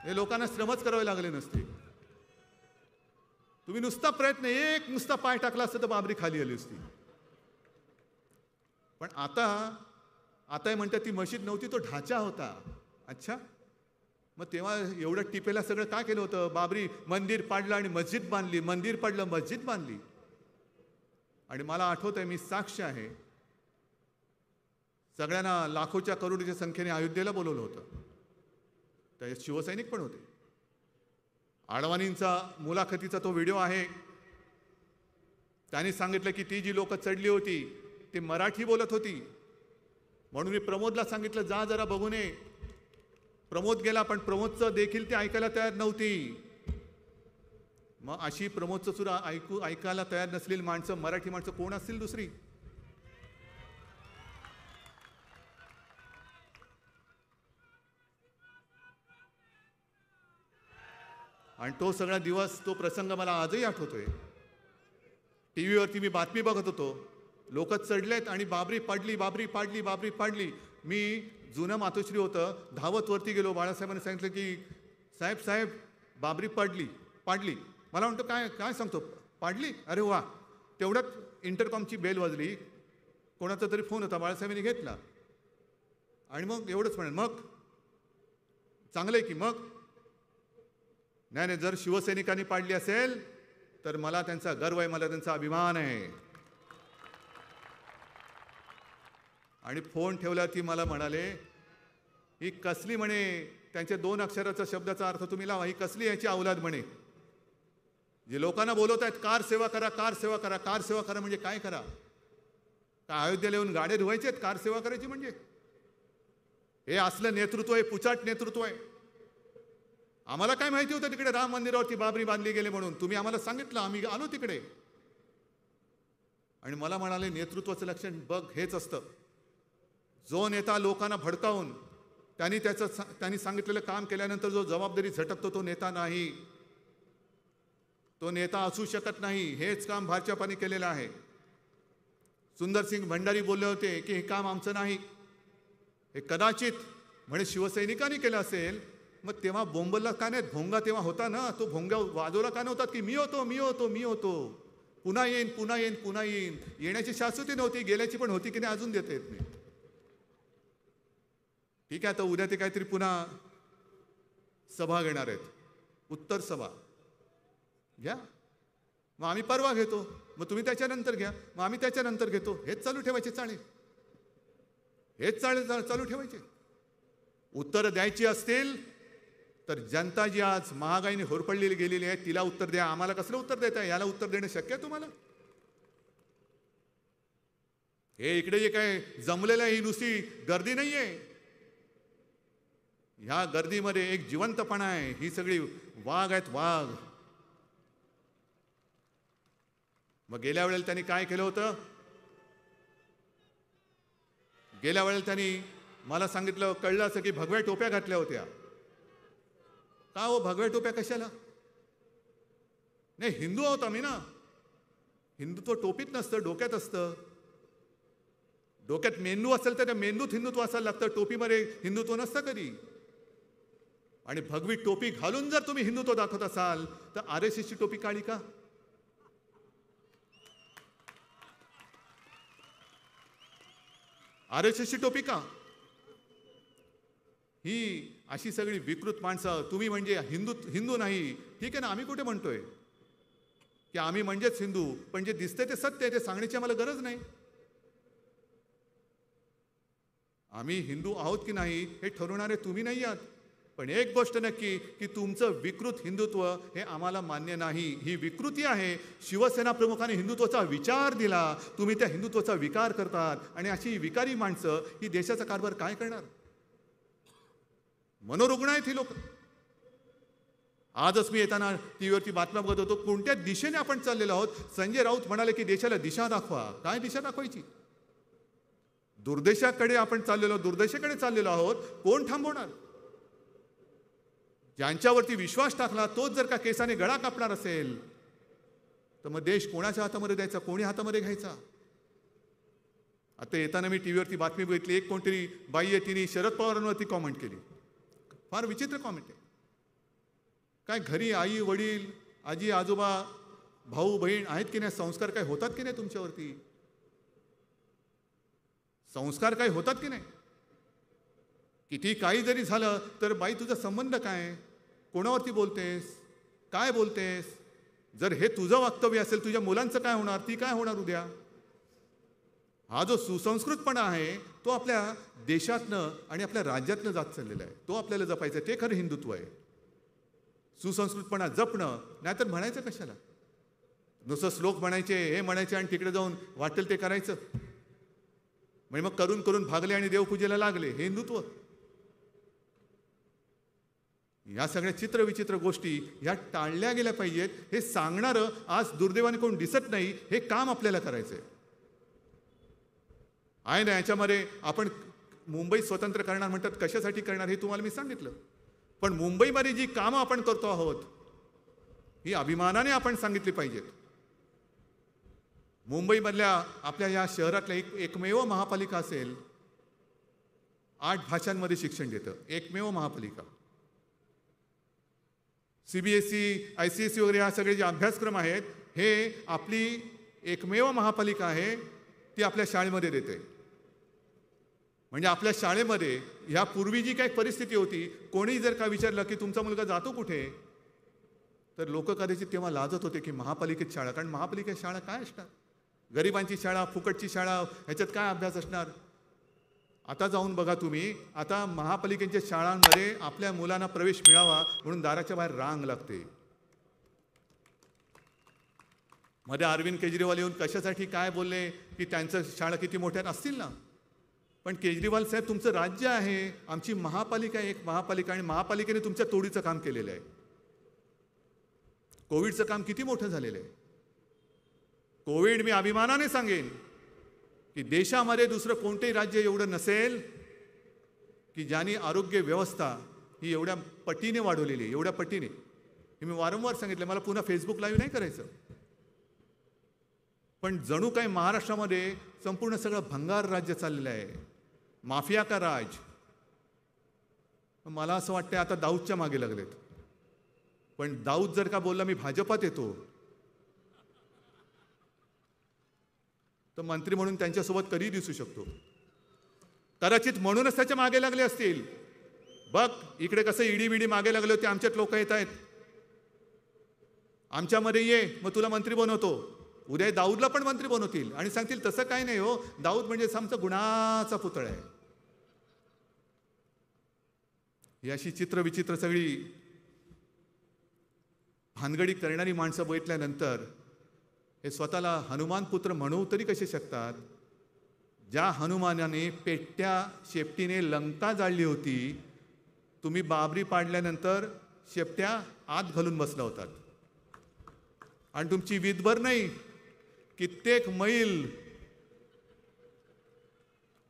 हे लोकांना श्रमच करावे लागले नसते. तुम्ही नुसता प्रयत्न एक नुसता पाय टाकला असता तर बाबरी खाली आली असती. पण आता म्हणतात ती मशीद नव्हती तो ढाचा होता. अच्छा मग तेव्हा एवढं टिपेला सगळं काय केलं होतं? बाबरी मंदिर पाडलं आणि मस्जिद बांधली, मंदिर पाडलं मस्जिद बांधली. आणि मला आठवत आहे मी साक्ष आहे सगळ्यांना लाखोच्या करोडीच्या संख्येने अयोध्येला बोलवलं होतं. त्याच्यात शिवसैनिक पण होते. आडवाणींचा मुलाखतीचा तो व्हिडिओ आहे. त्यांनी सांगितलं की ती जी लोक चढली होती ती मराठी बोलत होती म्हणून मी प्रमोदला सांगितलं जा जरा बघून ये. प्रमोद गेला पण प्रमोदचं देखील ते ऐकायला तयार नव्हती. मग अशी प्रमोदचं सुद्धा ऐकायला तयार नसलेली माणसं मराठी माणसं कोण असतील दुसरी? आणि तो सगळा दिवस तो प्रसंग मला आजही आठवतोय. टीव्हीवरती मी बातमी बघत होतो लोक चढलेत आणि बाबरी पाडली बाबरी पाडली बाबरी पाडली. मी जुनं मातोश्री होतं, धावत वरती गेलो. बाळासाहेबांनी सांगितलं की साहेब साहेब बाबरी पाडली. मला म्हणतो काय काय सांगतो, पाडली? अरे वा. तेवढ्यात इंटरकॉमची बेल वाजली. कोणाचा तरी फोन होता, बाळासाहेबांनी घेतला आणि मग एवढंच म्हणेल, मग चांगलं आहे की मग नाही, जर शिवसैनिकांनी पाडली असेल तर मला त्यांचा गर्व आहे, मला त्यांचा अभिमान आहे. आणि फोन ठेवला ती मला म्हणाले, ही कसली म्हणे, त्यांच्या 2 अक्षराचा शब्दाचा अर्थ तुम्ही लावा, ही कसली याची अवलाद म्हणे. जे लोकांना बोलवत आहेत कार सेवा करा, कार सेवा करा. कार सेवा करा म्हणजे काय करा? काय अयोध्येला येऊन गाड्या धुवायचे आहेत कार सेवा करायची म्हणजे? हे असलं नेतृत्व आहे, पुचाट नेतृत्व आहे. आम्हाला काय माहिती होतं तिकडे राम मंदिरावरती बाबरी बांधली गेले म्हणून? तुम्ही आम्हाला सांगितलं, आम्ही आलो तिकडे. आणि मला म्हणाले नेतृत्वाचं लक्षण बघ हेच असतं, जो नेता लोकांना भडकावून त्यांनी सांगितलेलं काम केल्यानंतर जो जबाबदारी झटकतो तो नेता नाही, तो नेता असू शकत नाही. हेच काम भाजपाने केलेलं आहे. सुंदरसिंग भंडारी बोलले होते की हे काम आमचं नाही, हे कदाचित म्हणे शिवसैनिकांनी केलं असेल. मग तेव्हा बोंबलला का नाही? भोंगा तेव्हा होता ना, तो भोंगा वाजवला का नव्हता की मी होतो, पुन्हा येईन. येण्याची शाश्वती नव्हती, गेल्याची पण होती की नाही अजून देता येत नाही. ठीक आहे, आता उद्या ते काहीतरी पुन्हा सभा घेणार आहेत, उत्तर सभा घ्या. मग आम्ही परवा घेतो, मग तुम्ही त्याच्यानंतर घ्या, मग आम्ही त्याच्यानंतर घेतो. हेच चालू ठेवायचे चाळे, हेच चालू ठेवायचे. उत्तर द्यायची असतील तर जनता जी आज महागाईने होरपडलेली गेलेली आहे तिला उत्तर द्या. आम्हाला कसलं उत्तर देताय? याला उत्तर देणं शक्य आहे तुम्हाला? हे इकडे जे काय जमलेलं आहे ही नुसती गर्दी नाहीये, ह्या गर्दीमध्ये एक जिवंतपणा आहे. ही सगळी वाघ आहेत, वाघ. मग गेल्या वेळेला त्यांनी काय केलं होतं? गेल्या वेळेला त्यांनी मला सांगितलं, कळलं असं की भगव्या टोप्या घातल्या होत्या. का हो भगव्या टोप्या कशाला? नाही, हिंदू आहोत आम्ही ना. हिंदुत्व टोपीत नसतं, डोक्यात असतं. डोक्यात मेंदू असेल तर त्या मेंदूत हिंदुत्व असायला लागतं, टोपीमध्ये हिंदुत्व नसतं कधी. आणि भगवी टोपी घालून जर तुम्ही हिंदुत्व दाखवत असाल तर RSSची टोपी काढी का? RSSची टोपी का? ही अशी सगळी विकृत माणसं. तुम्ही म्हणजे हिंदू नाही, ठीक आहे ना, आम्ही कुठे म्हणतोय की आम्ही म्हणजेच हिंदू, पण जे दिसते ते सत्य आहे, ते सांगण्याची आम्हाला गरज नाही. आम्ही हिंदू आहोत की नाही हे ठरवणारे तुम्ही नाही आहात. पण एक गोष्ट नक्की की तुमचं विकृत हिंदुत्व हे आम्हाला मान्य नाही. ही विकृती आहे. शिवसेना प्रमुखांनी हिंदुत्वाचा विचार दिला, तुम्ही त्या हिंदुत्वाचा विकार करतात. आणि अशी विकारी माणसं ही देशाचा कारभार काय करणार? मनोरुग्ण आहेत ही लोक. आजच मी येताना टीव्हीवरती बातम्या बघत होतो, कोणत्या दिशेने आपण चाललेलो आहोत. संजय राऊत म्हणाले की देशाला दिशा दाखवा. काय दिशा दाखवायची? दुर्देशाकडे आपण दुर्देशाकडे चाललेलो आहोत. कोण थांबवणार? ज्यांच्यावरती विश्वास टाकला तोच जर का केसाने गळा कापणार असेल तर मग देश कोणाच्या हातामध्ये द्यायचा, कोणी हातामध्ये घ्यायचा? आता येताना मी टीव्हीवरती बातमी बघितली, एक कोणतरी बाई आहे, तिने शरद पवारांवरती कॉमेंट केली. फार विचित्र कॉमेंट आहे. काय घरी आई वडील आजी आजोबा भाऊ बहीण आहेत की नाही? संस्कार काय होतात की नाही तुमच्यावरती? संस्कार काय होतात की नाही? किती काही जरी झालं तर बाई तुझा संबंध काय? कोणावरती बोलतेस? काय बोलतेस? जर हे तुझं वक्तव्य असेल, तुझ्या मुलांचं काय होणार? ती काय होणार उद्या? हा जो सुसंस्कृतपणा आहे तो आपल्या देशातनं आणि आपल्या राज्यातनं जात चाललेला आहे. तो आपल्याला जपायचा आहे. ते खरं हिंदुत्व आहे. सुसंस्कृतपणा जपणं, नाहीतर म्हणायचं कशाला? नुसतं श्लोक म्हणायचे, हे म्हणायचे आणि तिकडे जाऊन वाटेल ते करायचं. म्हणजे मग करून करून भागले आणि देवपूजेला लागले. हे हिंदुत्व? या सगळ्या चित्रविचित्र गोष्टी ह्या टाळल्या गेल्या पाहिजेत. हे सांगणारं आज दुर्दैवाने कोण दिसत नाही. हे काम आपल्याला करायचंय आहे ना. याच्यामध्ये आपण मुंबई स्वतंत्र करणार म्हणतात, कशासाठी करणार हे तुम्हाला मी सांगितलं. पण मुंबईमध्ये जी कामं आपण करतो आहोत ही अभिमानाने आपण सांगितली पाहिजेत. मुंबईमधल्या आपल्या या शहरातल्या एकमेव महापालिका असेल, 8 भाषांमध्ये शिक्षण देतं, एकमेव महापालिका. CBSE, ICSE वगैरे हा सगळे जे अभ्यासक्रम आहेत हे आपली एकमेव महापालिका आहे, ती आपल्या शाळेमध्ये देते. म्हणजे आपल्या शाळेमध्ये यापूर्वी जी काही परिस्थिती होती, कोणी जर का विचारलं की तुमचा मुलगा जातो कुठे, तर लोक कदाचित तेव्हा लाजत होते की महापालिकेत शाळा. कारण महापालिकेत शाळा काय असणार, गरिबांची शाळा, फुकटची शाळा, ह्याच्यात काय अभ्यास असणार. आता जाऊन बघा तुम्ही, आता महापालिकेच्या शाळांमध्ये आपल्या मुलांना प्रवेश मिळावा म्हणून दाराच्या बाहेर रांग लागते. मध्ये अरविंद केजरीवाल येऊन कशासाठी काय बोलले की त्यांचं शाळा किती मोठ्या असतील ना, पण केजरीवाल साहेब तुमचं राज्य आहे, आमची महापालिका आहे, एक महापालिका, आणि महापालिकेने तुमच्या तोडीचं काम केलेलं आहे. कोविडचं काम किती मोठं झालेलं आहे. कोविड, मी अभिमानाने सांगेन की देशामध्ये दुसरं कोणतेही राज्य एवढं नसेल की ज्यांनी आरोग्य व्यवस्था ही एवढ्या पटीने वाढवलेली आहे, एवढ्या पटीने. हे मी वारंवार सांगितलं, मला पुन्हा फेसबुक लाईव्ह नाही करायचं. पण जणू काही महाराष्ट्रामध्ये संपूर्ण सगळं भंगार राज्य चाललेलं आहे, माफिया का राज. मला असं वाटतं आता दाऊदच्या मागे लागलेत. पण दाऊद जर का बोलला मी भाजपात येतो, तर मंत्री म्हणून त्यांच्यासोबत कधी दिसू शकतो. कदाचित म्हणूनच त्याच्या मागे लागले असतील. बघ इकडे कसं ईडी बीडी मागे लागले होते, आमच्यात लोक येत आहेत, आमच्यामध्ये ये, मग तुला मंत्री बनवतो. उद्या दाऊदला पण मंत्री बनवतील आणि सांगतील तसं काही नाही हो, दाऊद म्हणजे आमचा गुणाचा पुतळा आहे. ही अशी चित्रविचित्र सगळी भानगडी करणारी माणसं बघितल्यानंतर हे स्वतःला हनुमान पुत्र म्हणू तरी कसे शकतात. ज्या हनुमानाने पेट्या शेपटीने लंका जाळली होती, तुम्ही बाबरी पाडल्यानंतर शेपट्या आत घालून बसला होतात आणि तुमची विधभर नाही कित्येक मैल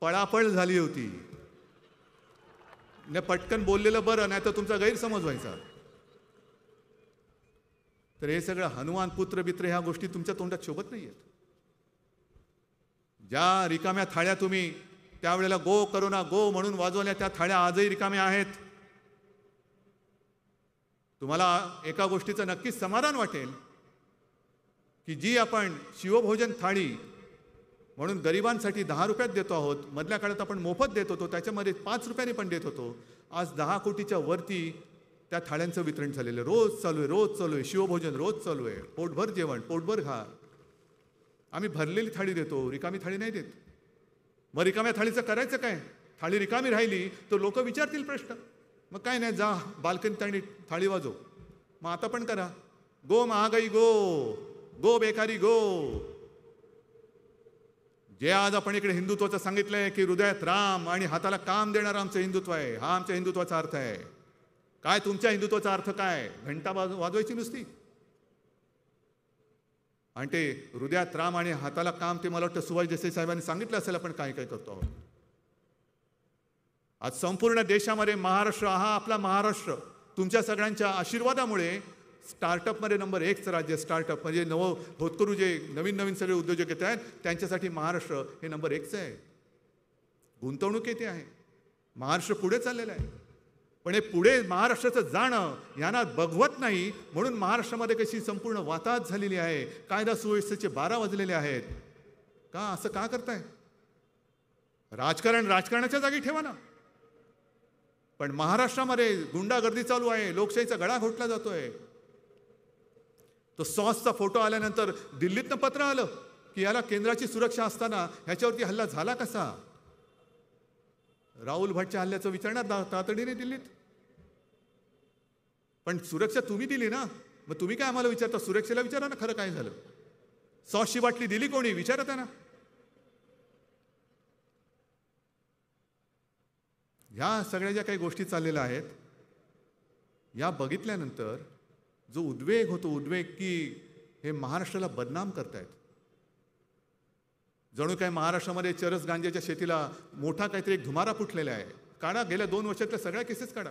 पळापळ झाली होती. ने पटकन बोललेलं बरं, नाही तर तुमचा गैरसमज व्हायचा. तर हे सगळं हनुमान पुत्र बित्र ह्या गोष्टी तुमच्या तोंडात शोभत नाही आहेत. ज्या रिकाम्या थाळ्या तुम्ही त्यावेळेला गो करोना गो म्हणून वाजवल्या, त्या थाळ्या आजही रिकाम्या आहेत. तुम्हाला एका गोष्टीचं नक्कीच समाधान वाटेल की जी आपण शिवभोजन थाळी म्हणून गरिबांसाठी 10 रुपयात देतो आहोत, मधल्या काळात आपण मोफत देत होतो, त्याच्यामध्ये 5 रुपयाने पण देत होतो. आज 10 कोटीच्या वरती त्या थाळ्यांचं वितरण झालेलं आहे. रोज चालू आहे, रोज चालू आहे, शिवभोजन रोज चालू आहे. पोटभर जेवण, पोटभर घा. आम्ही भरलेली थाळी देतो, रिकामी थाळी नाही देत. मग रिकाम्या थाळीचं करायचं काय. थाळी रिकामी राहिली तर लोक विचारतील प्रश्न, मग काय नाही, जा बाल्कनी थाळी वाजव. मग आता पण करा. गो महागाई गो, गो बेकारी गो. जे आज आपण इकडे हिंदुत्वाचं सांगितलंय की हृदयात राम आणि हाताला काम देणारं आमचं हिंदुत्व आहे, हा आमच्या हिंदुत्वाचा अर्थ आहे. काय तुमच्या हिंदुत्वाचा अर्थ काय, घंटा वाजवायची नुसती. आणि ते हृदयात राम आणि हाताला काम, ते मला वाटतं सुभाष देसाई साहेबांनी सांगितलं असेल आपण काय काय करतो आहोत. आज संपूर्ण देशामध्ये महाराष्ट्र हा आपला महाराष्ट्र तुमच्या सगळ्यांच्या आशीर्वादामुळे स्टार्टअपमध्ये नंबर 1चं राज्य. स्टार्टअप म्हणजे होतकरू जे नवीन नवीन सगळे उद्योजक येत आहेत त्यांच्यासाठी महाराष्ट्र हे नंबर 1चं आहे. गुंतवणूक येते आहे, महाराष्ट्र पुढे चाललेला आहे. पण हे पुढे महाराष्ट्राचं जाणं यांना बघवत नाही, म्हणून महाराष्ट्रामध्ये कशी संपूर्ण वाताहत झालेली आहे. कायदा सुव्यवस्थेचे 12 वाजलेले आहेत. का असं का करताय. राजकारण राजकारणाच्या जागी ठेवा ना. पण महाराष्ट्रामध्ये गुंडागर्दी चालू आहे, लोकशाहीचा गळा घोटला जातोय. तो सॉसचा फोटो आल्यानंतर दिल्लीतनं पत्र आलं की याला केंद्राची सुरक्षा असताना ह्याच्यावरती हल्ला झाला कसा. राहुल भटच्या हल्ल्याचं विचारणार तातडीने दिल्लीत. पण सुरक्षा तुम्ही दिली ना, मग तुम्ही काय आम्हाला विचारता. सुरक्षेला विचारा ना खरं काय झालं. सॉसची बाटली दिली कोणी विचारत आहे ना. ह्या सगळ्या ज्या काही गोष्टी चाललेल्या आहेत या बघितल्यानंतर जो उद्वेग होतो, उद्वेग की हे महाराष्ट्राला बदनाम करतायत. जणू काय महाराष्ट्रामध्ये चरस गांजाच्या शेतीला मोठा काहीतरी एक धुमारा फुटलेला आहे. काढा गेल्या 2 वर्षातल्या सगळ्या केसेस काढा.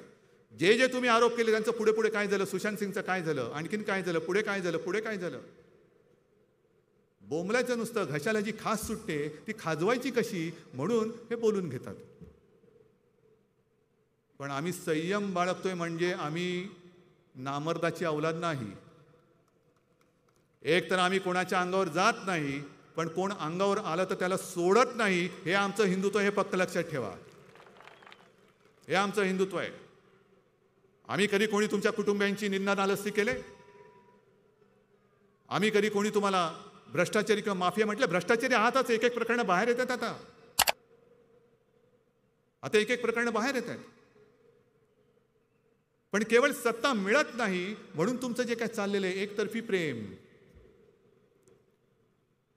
जे जे तुम्ही आरोप केले त्यांचं पुढे पुढे काय झालं. सुशांत सिंगचं काय झालं, आणखीन काय झालं, पुढे काय झालं, पुढे काय झालं. बोंबलायचं नुसतं, घशाला जी खास सुटते ती खाजवायची कशी म्हणून हे बोलून घेतात. पण आम्ही संयम बाळगतोय म्हणजे आम्ही नामर्दाची औलाद नाही. एक तर आम्ही कोणाच्या अंगावर जात नाही, पण कोण अंगावर आलं तर त्याला सोडत नाही. हे आमचं हिंदुत्व, हे फक्त लक्षात ठेवा. हे आमचं हिंदुत्व आहे. आम्ही कधी कोणी तुमच्या कुटुंबियांची निंदा नालस्ती केले? आम्ही कधी कोणी तुम्हाला भ्रष्टाचारी किंवा माफिया म्हटलं? भ्रष्टाचारी आहातच. एक एक प्रकरणं बाहेर येतात. आता एक एक प्रकरणं बाहेर येत आहेत. पण केवळ सत्ता मिळत नाही म्हणून तुमचं जे काय चाललेलं आहे एकतर्फी प्रेम,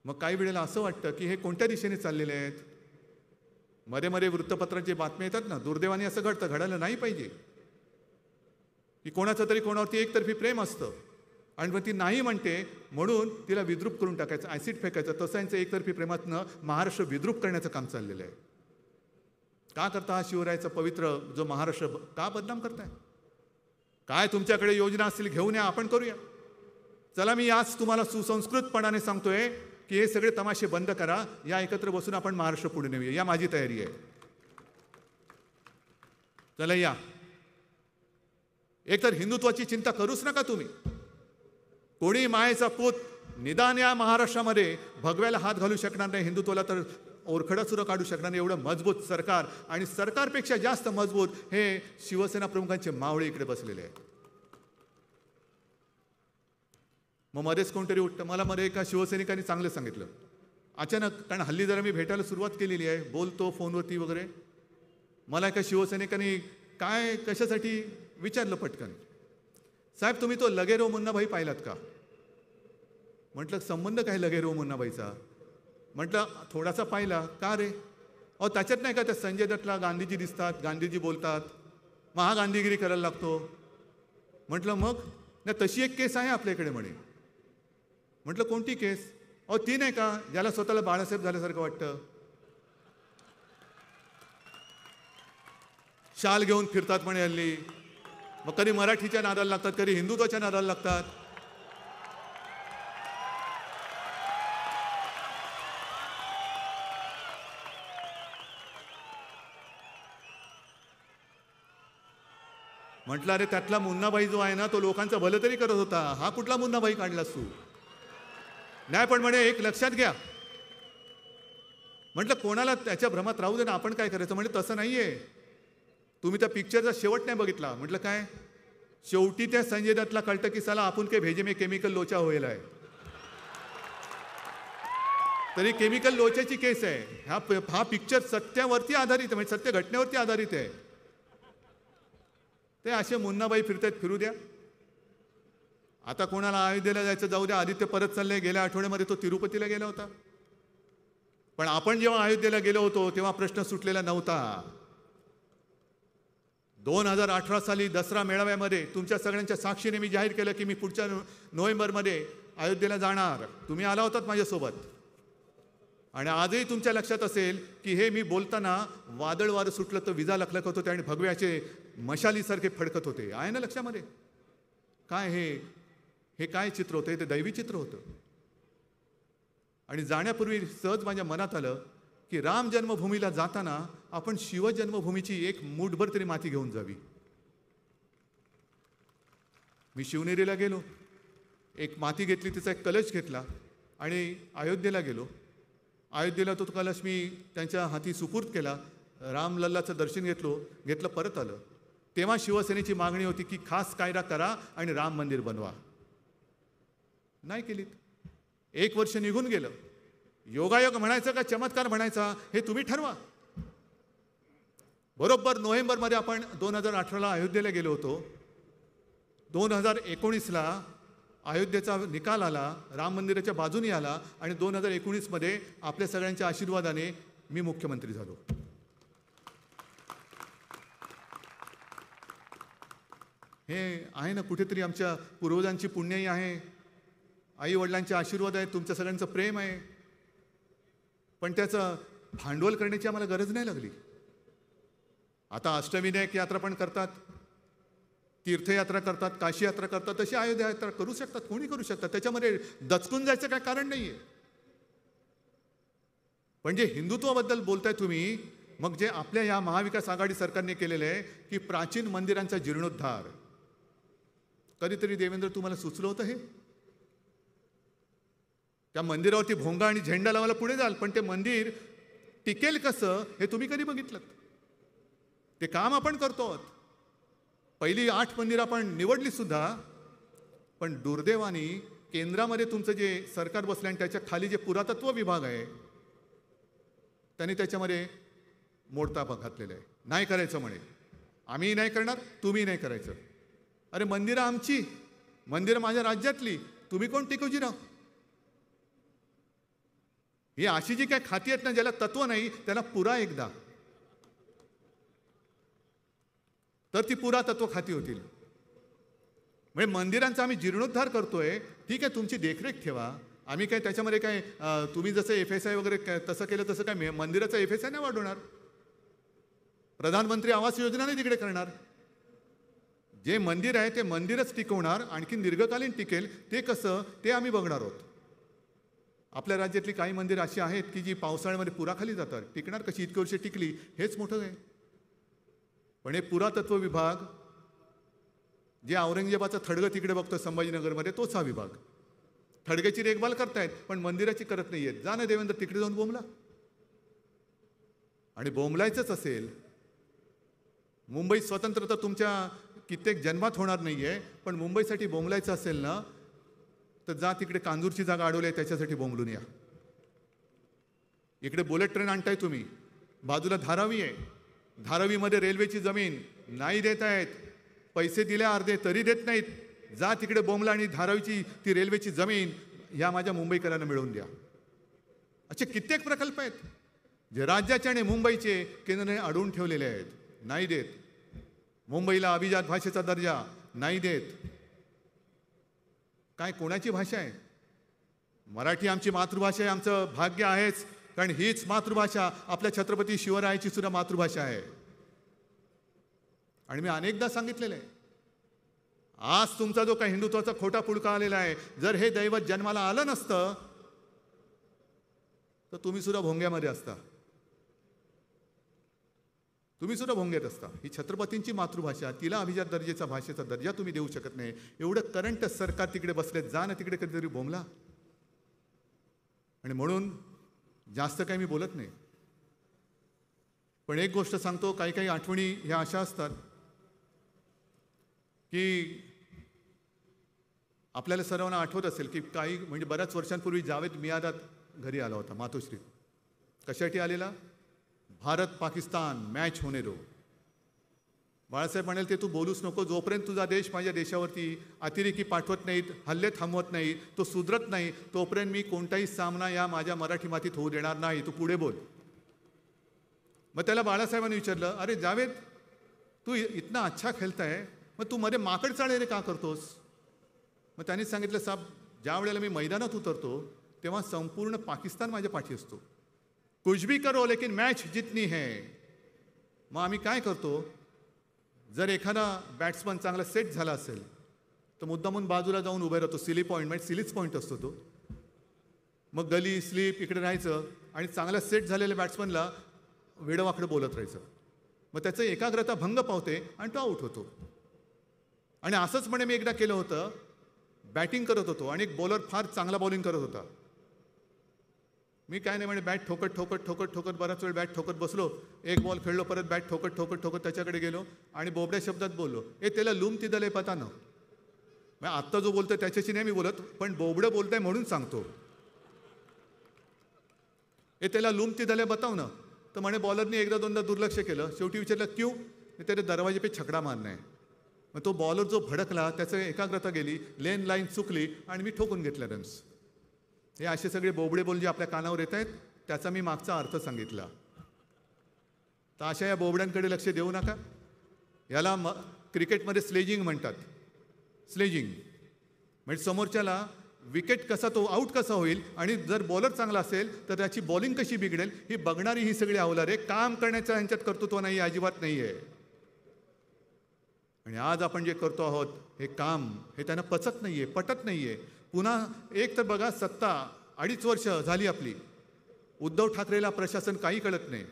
मग काही वेळेला असं वाटतं की हे कोणत्या दिशेने चाललेले आहेत. मध्ये मध्ये वृत्तपत्रात जे बातम्या येतात ना, दुर्दैवाने असं घडतं, घडायला नाही पाहिजे, की कोणाचं तरी कोणावरती एकतर्फी प्रेम असतं आणि मग ती नाही म्हणते म्हणून तिला विद्रूप करून टाकायचं, ॲसिड फेकायचं. तसं यांचं एकतर्फी प्रेमातनं महाराष्ट्र विद्रूप करण्याचं काम चाललेलं आहे. का करता? हा शिवरायाचा पवित्र जो महाराष्ट्र का बदनाम करताय? काय तुमच्याकडे योजना असतील घेऊन या, आपण करूया. चला, मी आज तुम्हाला सुसंस्कृतपणाने सांगतोय की हे सगळे तमाशे बंद करा, या एकत्र बसून आपण महाराष्ट्र पुढे नेऊया. या माझी तयारी आहे. चला या. एकतर हिंदुत्वाची चिंता करूच नका तुम्ही. कोणी मायेचा पूत निदान या महाराष्ट्रामध्ये भगव्याला हात घालू शकणार नाही, हिंदुत्वाला तर ओरखडा सुद्धा काढू शकणार नाही. एवढं मजबूत सरकार, आणि सरकारपेक्षा जास्त मजबूत हे शिवसेना प्रमुखांचे मावळे इकडे बसलेले आहेत. मग मध्येच कोणतरी उठतं. मला मध्ये एका शिवसैनिकांनी चांगलं सांगितलं अचानक, कारण हल्ली जरा मी भेटायला सुरुवात केलेली आहे, बोलतो फोनवरती वगैरे. मला एका शिवसैनिकांनी काय कशासाठी विचारलं पटकन, साहेब तुम्ही तो लगेरो मुन्नाभाई पाहिलात का? म्हटलं संबंध काय लगेरो मुन्नाभाईचा? म्हटलं थोडासा पाहिला. का रे? अहो त्याच्यात नाही का त्या संजय दत्तला गांधीजी दिसतात, गांधीजी बोलतात, मग हा गांधीगिरी करायला लागतो. म्हटलं मग? नाही तशी एक केस आहे आपल्याकडे म्हणे. म्हटलं कोणती केस? अहो ती नाही का ज्याला स्वतःला बाळासाहेब झाल्यासारखं वाटतं, शाल घेऊन फिरतात म्हणे हल्ली. मग कधी मराठीच्या नादाला लागतात, कधी हिंदुत्वाच्या नादाला लागतात. म्हटलं अरे त्यातला मुन्नाभाई जो आहे ना तो लोकांचं भलं तरी करत होता, हा कुठला मुन्नाभाई काढलास तू? नाही पण म्हणे एक लक्षात घ्या. म्हटलं कोणाला त्याच्या भ्रमात राहू दे ना, आपण काय करायचं? म्हणजे तसं नाहीये, तुम्ही त्या पिक्चरचा शेवट नाही बघितला. म्हटलं काय? शेवटी त्या संजय दत्तला कळतं की साला आपण के भेजे में केमिकल लोचा होईल आहे. तरी केमिकल लोच्याची केस आहे. हा पिक्चर सत्यावरती आधारित आहे, म्हणजे सत्य घटनेवरती आधारित आहे. ते असे मुन्नाबाई फिरतायत, फिरू द्या. आता कोणाला अयोध्येला जायचं जाऊ द्या. आदित्य परत चालले, गेल्या आठवड्यामध्ये तो तिरुपतीला गेला होता. पण आपण जेव्हा अयोध्येला गेलो होतो तेव्हा प्रश्न सुटलेला नव्हता. 2018 साली दसरा मेळाव्यामध्ये तुमच्या सगळ्यांच्या साक्षीने मी जाहीर केलं की मी पुढच्या नोव्हेंबरमध्ये अयोध्येला जाणार. तुम्ही आला होतात माझ्यासोबत. आणि आजही तुमच्या लक्षात असेल की हे मी बोलताना वादळ वारं सुटलं तर विजा लखलखत होते आणि भगव्याचे मशालीसारखे फडकत होते. आहे ना लक्षामध्ये? काय हे काय चित्र होतं? ते दैवी चित्र होतं. आणि जाण्यापूर्वी सहज माझ्या मनात आलं की राम जन्मभूमीला जाताना आपण शिवजन्मभूमीची एक मूठभर तरी माती घेऊन जावी. मी शिवनेरीला गेलो, एक माती घेतली, तिचा एक कलश घेतला आणि अयोध्येला गेलो. अयोध्येला तो कलश मी त्यांच्या हाती सुपूर्द केला. रामलल्लाचं दर्शन घेतलं, परत आलं. तेव्हा शिवसेनेची मागणी होती की खास कायदा करा आणि राम मंदिर बनवा. नाही केलीत. 1 वर्ष निघून गेलं. योगायोग म्हणायचं का चमत्कार म्हणायचा हे तुम्ही ठरवा. बरोबर नोव्हेंबरमध्ये आपण 2018ला अयोध्येला गेलो होतो. 2019ला अयोध्येचा निकाल आला, राम मंदिराच्या बाजूने आला आणि 2019मध्ये आपल्या सगळ्यांच्या आशीर्वादाने मी मुख्यमंत्री झालो. हे आहे ना कुठेतरी आमच्या पूर्वजांची पुण्याई आहे, आई वडिलांचे आशीर्वाद आहेत, तुमच्या सगळ्यांचं प्रेम आहे. पण त्याचं भांडवल करण्याची आम्हाला गरज नाही लागली. आता अष्टविनायक यात्रा पण करतात, तीर्थयात्रा करतात, काशी यात्रा करतात, तशी अयोध्या यात्रा करू शकतात, कोणी करू शकतात. त्याच्यामध्ये दचकून जायचं काय कारण नाहीये. पण जे हिंदुत्वाबद्दल बोलताय तुम्ही मग जे आपल्या या महाविकास आघाडी सरकारने केलेलं आहे की प्राचीन मंदिरांचा जीर्णोद्धार, कधीतरी देवेंद्र तुम्हाला सुचलं होतं हे? त्या मंदिरावरती भोंगा आणि झेंडा लावायला पुढे जाल, पण ते मंदिर टिकेल कसं हे तुम्ही कधी बघितलं? ते काम आपण करतो आहोत. पहिली 8 मंदिरं आपण निवडली सुद्धा, पण दुर्दैवाने केंद्रामध्ये तुमचं जे सरकार बसलं आणि त्याच्या खाली जे पुरातत्व विभाग आहे त्यांनी त्याच्यामध्ये मोडताप घातलेला आहे. नाही करायचं म्हणे, आम्ही नाही करणार, तुम्ही नाही करायचं. अरे मंदिरं आमची, मंदिरं माझ्या राज्यातली, तुम्ही कोण टिकवजी राव? ही अशी जी काय खाती आहेत ना ज्याला तत्व नाही, त्याला पुरा एकदा, तर ती पुरातत्व खाती होतील. म्हणजे मंदिरांचा आम्ही जीर्णोद्धार करतोय, ठीक आहे, तुमची देखरेख ठेवा. आम्ही काय त्याच्यामध्ये काय तुम्ही जसं FSI वगैरे तसं केलं तसं काय मंदिराचा FSI नाही वाढवणार. प्रधानमंत्री आवास योजना नाही तिकडे करणार. जे मंदिर आहे ते मंदिरच टिकवणार, आणखी दीर्घकालीन टिकेल ते कसं ते आम्ही बघणार आहोत. आपल्या राज्यातली काही मंदिरं अशी आहेत की जी पावसाळ्यामध्ये पुराखाली जातात, टिकणार कशी? इतकी वर्षे टिकली, हेच मोठं आहे. पण हे पुरातत्व विभाग जे औरंगजेबाचं थडगं तिकडे बघतो संभाजीनगरमध्ये, तोच हा विभाग. थडग्याची देखभाल करतायत पण मंदिराची करत नाहीयेत. जा ना देवेंद्र, तिकडे जाऊन बोंबला. आणि बोंबलायचंच असेल, मुंबई स्वतंत्र तर तुमच्या कित्येक जन्मात होणार नाहीये, पण मुंबईसाठी बोंबलायचं असेल ना तर जा तिकडे कांजूरची जागा अडवली आहे त्याच्यासाठी बोंबलून या. इकडे बुलेट ट्रेन आणताय तुम्ही, बाजूला धारावी आहे, धारावीमध्ये रेल्वेची जमीन नाही देत आहेत, पैसे दिले अर्धे तरी देत नाहीत. जा तिकडे बोंबला आणि धारावीची ती रेल्वेची जमीन ह्या माझ्या मुंबईकरांना मिळवून द्या. असे कित्येक प्रकल्प आहेत जे राज्याचे आणि मुंबईचे केंद्राने अडवून ठेवलेले आहेत, नाही देत. मुंबईला अभिजात भाषेचा दर्जा नाही देत. काय कोणाची भाषा आहे? मराठी आमची मातृभाषा आहे, आमचं भाग्य आहेच, कारण हीच मातृभाषा आपल्या छत्रपती शिवरायाची सुद्धा मातृभाषा आहे. आणि मी अनेकदा सांगितलेलं आहे, आज तुमचा जो काही हिंदुत्वाचा खोटा पुडका आलेला आहे, जर हे दैवत जन्माला आलं नसतं तर तुम्ही सुद्धा भोंग्यामध्ये असता, तुम्ही सुद्धा भोंग्यात असता. ही छत्रपतींची मातृभाषा, तिला अभिजात दर्जेचा भाषेचा दर्जा तुम्ही देऊ शकत नाही. एवढं करंट सरकार तिकडे बसले, जा ना तिकडे कधीतरी बोंबला. आणि म्हणून जास्त काही मी बोलत नाही, पण एक गोष्ट सांगतो, काही काही आठवणी ह्या अशा असतात की आपल्याला सर्वांना आठवत असेल की काही म्हणजे बऱ्याच वर्षांपूर्वी जावेद मियादाद घरी आला होता मातोश्रीत. कशासाठी आलेला? भारत पाकिस्तान मॅच होणे दो. बाळासाहेब म्हणाले ते तू बोलूच नको, जोपर्यंत तुझा देश माझ्या देशावरती अतिरेकी पाठवत नाहीत, हल्ले थांबवत नाही, तो सुधरत नाही, तोपर्यंत मी कोणताही सामना या माझ्या मराठी मातीत होऊ देणार नाही, तू पुढे बोल. मग त्याला बाळासाहेबांनी विचारलं, अरे जावेद तू इतना अच्छा खेळता है, मग तू मध्ये माकड चाळेरे का करतोस? मग त्यांनी सांगितलं, साहेब ज्या वेळेला मी मैदानात उतरतो तेव्हा संपूर्ण पाकिस्तान माझ्या पाठी असतो. कुछ भी करो लेकिन मॅच जितनी है. मग आम्ही काय करतो, जर एखादा बॅट्समन चांगला सेट झाला असेल तर मुद्दामून बाजूला जाऊन उभे राहतो. सिली पॉईंट म्हणजे सिलीच पॉईंट असतो तो. मग गली स्लीप इकडे राहायचं आणि चांगला सेट झालेल्या बॅट्समनला वेडवाकडे बोलत राहायचं. मग त्याचं एकाग्रता भंग पावते आणि तो आऊट होतो. आणि असंच म्हणे मी एकदा केलं होतं, बॅटिंग करत होतो आणि एक बॉलर फार चांगला बॉलिंग करत होता. मी काय नाही म्हणे बॅट ठोकत ठोकत ठोकत ठोकत बराच वेळ बॅट ठोकत बसलो. एक बॉल खेळलो, परत बॅट ठोकत ठोकत ठोकत त्याच्याकडे गेलो आणि बोबड्या शब्दात बोललो, ए त्याला लूम तिदले पता ना. मग आत्ता जो बोलतोय त्याच्याशी नाही मी बोलत, पण बोबडं बोलताय म्हणून सांगतो. ए त्याला लूम तिदले बताव ना. तर म्हणे बॉलरने एकदा दोनदा दुर्लक्ष केलं. शेवटी विचारलं क्यू? त्याने दरवाजे पे छकडा मारना है. मग तो बॉलर जो भडकला त्याचं एकाग्रता गेली, लेन लाईन चुकली आणि मी ठोकून घेतल्या रन्स. हे असे सगळे बोबडे बोल जे आपल्या कानावर येत आहेत त्याचा मी मागचा अर्थ सांगितला. तर अशा या बोबड्यांकडे लक्ष देऊ नका. याला क्रिकेटमध्ये स्लेजिंग म्हणतात. स्लेजिंग म्हणजे समोरच्याला विकेट कसा तो आऊट कसा होईल आणि जर बॉलर चांगला असेल तर त्याची बॉलिंग कशी बिघडेल ही बघणारी ही सगळी अवलारे. काम करण्याचं ह्यांच्यात कर्तृत्व नाही, अजिबात नाही आहे. आणि आज आपण जे करतो आहोत हे काम हे त्यांना पचत नाही आहे, पटत नाही आहे. पुन्हा एक तर बघा, सत्ता 2.5 वर्ष झाली आपली, उद्धव ठाकरेला प्रशासन काही कळत नाही.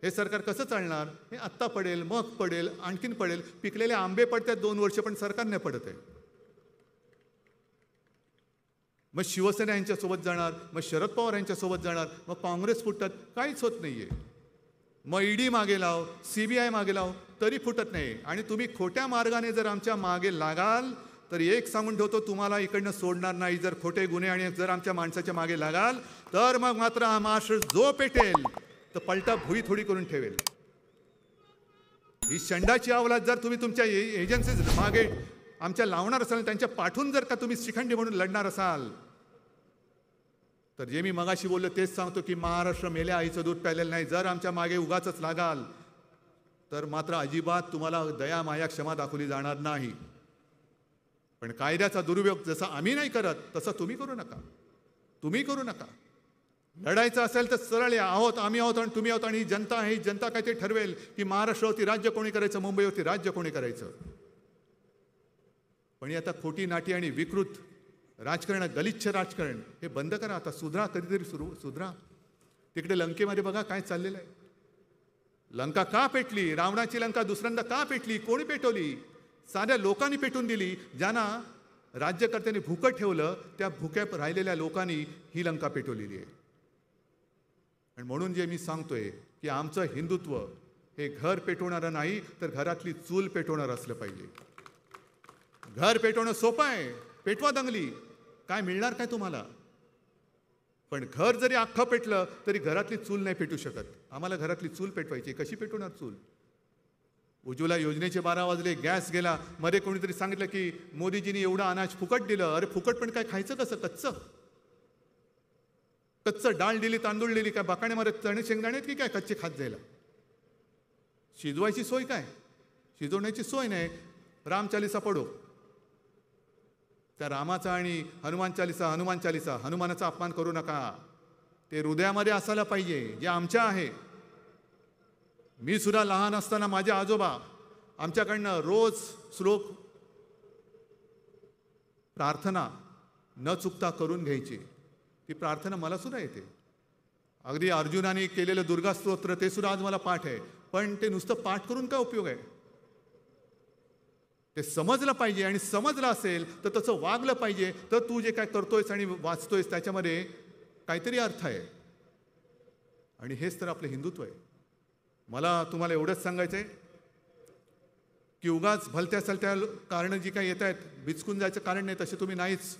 हे सरकार कसं चालणार? हे आत्ता पडेल, मग पडेल, आणखीन पडेल. पिकलेले आंबे पडतात 2 वर्ष, पण सरकार नाही पडत आहे. मग शिवसेना यांच्यासोबत जाणार, मग शरद पवार यांच्यासोबत जाणार, मग काँग्रेस फुटतात, काहीच होत नाहीये. मग ईडी मागे लाव, CBI मागे लाव, तरी फुटत नाही. आणि तुम्ही खोट्या मार्गाने जर आमच्या मागे लागाल तर एक सांगून ठेवतो, तुम्हाला इकडनं सोडणार नाही. जर खोटे गुन्हे आणि जर आमच्या माणसाच्या मागे लागाल तर मग मात्र हा महाराष्ट्र जो पेटेल तर पलटा भुई थोडी करून ठेवेल. ही शंडाची अवलाद जर तुम्ही तुमच्या एजन्सीज मागे आमच्या लावणार असाल, त्यांच्या पाठून जर का तुम्ही शिखंडी म्हणून लढणार असाल, तर जे मी मगाशी बोललो तेच सांगतो की महाराष्ट्र मेल्या आईचं दूध प्यायलेलं नाही. जर आमच्या मागे उगाचच लागाल तर मात्र अजिबात तुम्हाला दया माया क्षमा दाखवली जाणार नाही. पण कायद्याचा दुरुपयोग जसा आम्ही नाही करत तसं तुम्ही करू नका. तुम्ही करू नका. लढायचं असेल तर सरळ या, आहोत आम्ही आहोत आणि तुम्ही आहोत आणि ही जनता आहे. ही जनता काय ते ठरवेल की महाराष्ट्रावरती राज्य कोणी करायचं, मुंबईवरती राज्य कोणी करायचं. पण आता खोटी नाटी आणि विकृत राजकारण, गलिच्छ राजकारण हे बंद करा. आता सुधरा, कधीतरी सुधरा. तिकडे लंकेमध्ये बघा काय चाललेलं आहे. लंका का पेटली? रावणाची लंका दुसऱ्यांदा का पेटली? कोणी पेटवली? साध्या लोकांनी पेटून दिली. ज्यांना राज्यकर्त्यांनी भुकं ठेवलं त्या भुक्या राहिलेल्या लोकांनी ही लंका पेटवलेली आहे. आणि म्हणून जे मी सांगतोय की आमचं हिंदुत्व हे घर पेटवणारं नाही तर घरातली चूल पेटवणारं असलं पाहिजे. घर पेटवणं सोपं आहे, पेटवा दंगली, काय मिळणार काय तुम्हाला? पण घर जरी अख्खं पेटलं तरी घरातली चूल नाही पेटू शकत. आम्हाला घरातली चूल पेटवायची. कशी पेटवणार चूल? उज्ज्वला योजनेचे 12 वाजले, गॅस गेला. मध्ये कोणीतरी सांगितलं की मोदीजींनी एवढं अनाज फुकट दिलं. अरे फुकट पण काय खायचं कसं? कच्चं डाळ दिली, तांदूळ दिली, काय बाकाण्यामध्ये चणे शेंगदाणे की काय कच्चे खात जायला? शिजवायची सोय काय? शिजवण्याची सोय नाही. रामचालिसा पडो. त्या रामाचा आणि हनुमान चालिसा, हनुमानाचा अपमान करू नका. ते हृदयामध्ये असायला पाहिजे जे आमच्या आहे. मी सुद्धा लहान असताना माझे आजोबा आमच्याकडनं रोज श्लोक प्रार्थना न चुकता करून घ्यायची. ती प्रार्थना मला सुद्धा येते. अगदी अर्जुनाने केलेलं दुर्गा स्तोत्र ते सुद्धा आज मला पाठ आहे. पण ते नुसतं पाठ करून काय उपयोग आहे? ते समजलं पाहिजे. आणि समजलं असेल तर तसं वागलं पाहिजे. तर तू जे काय करतोयस आणि वाचतोयस त्याच्यामध्ये काहीतरी अर्थ आहे. आणि हेच तर आपलं हिंदुत्व आहे. मला तुम्हाला एवढंच सांगायचं आहे की उगाच भलत्या सलत्या कारणं जी काही येत आहेत, बिचकून जायचं कारण नाही. तसे तुम्ही नाहीच.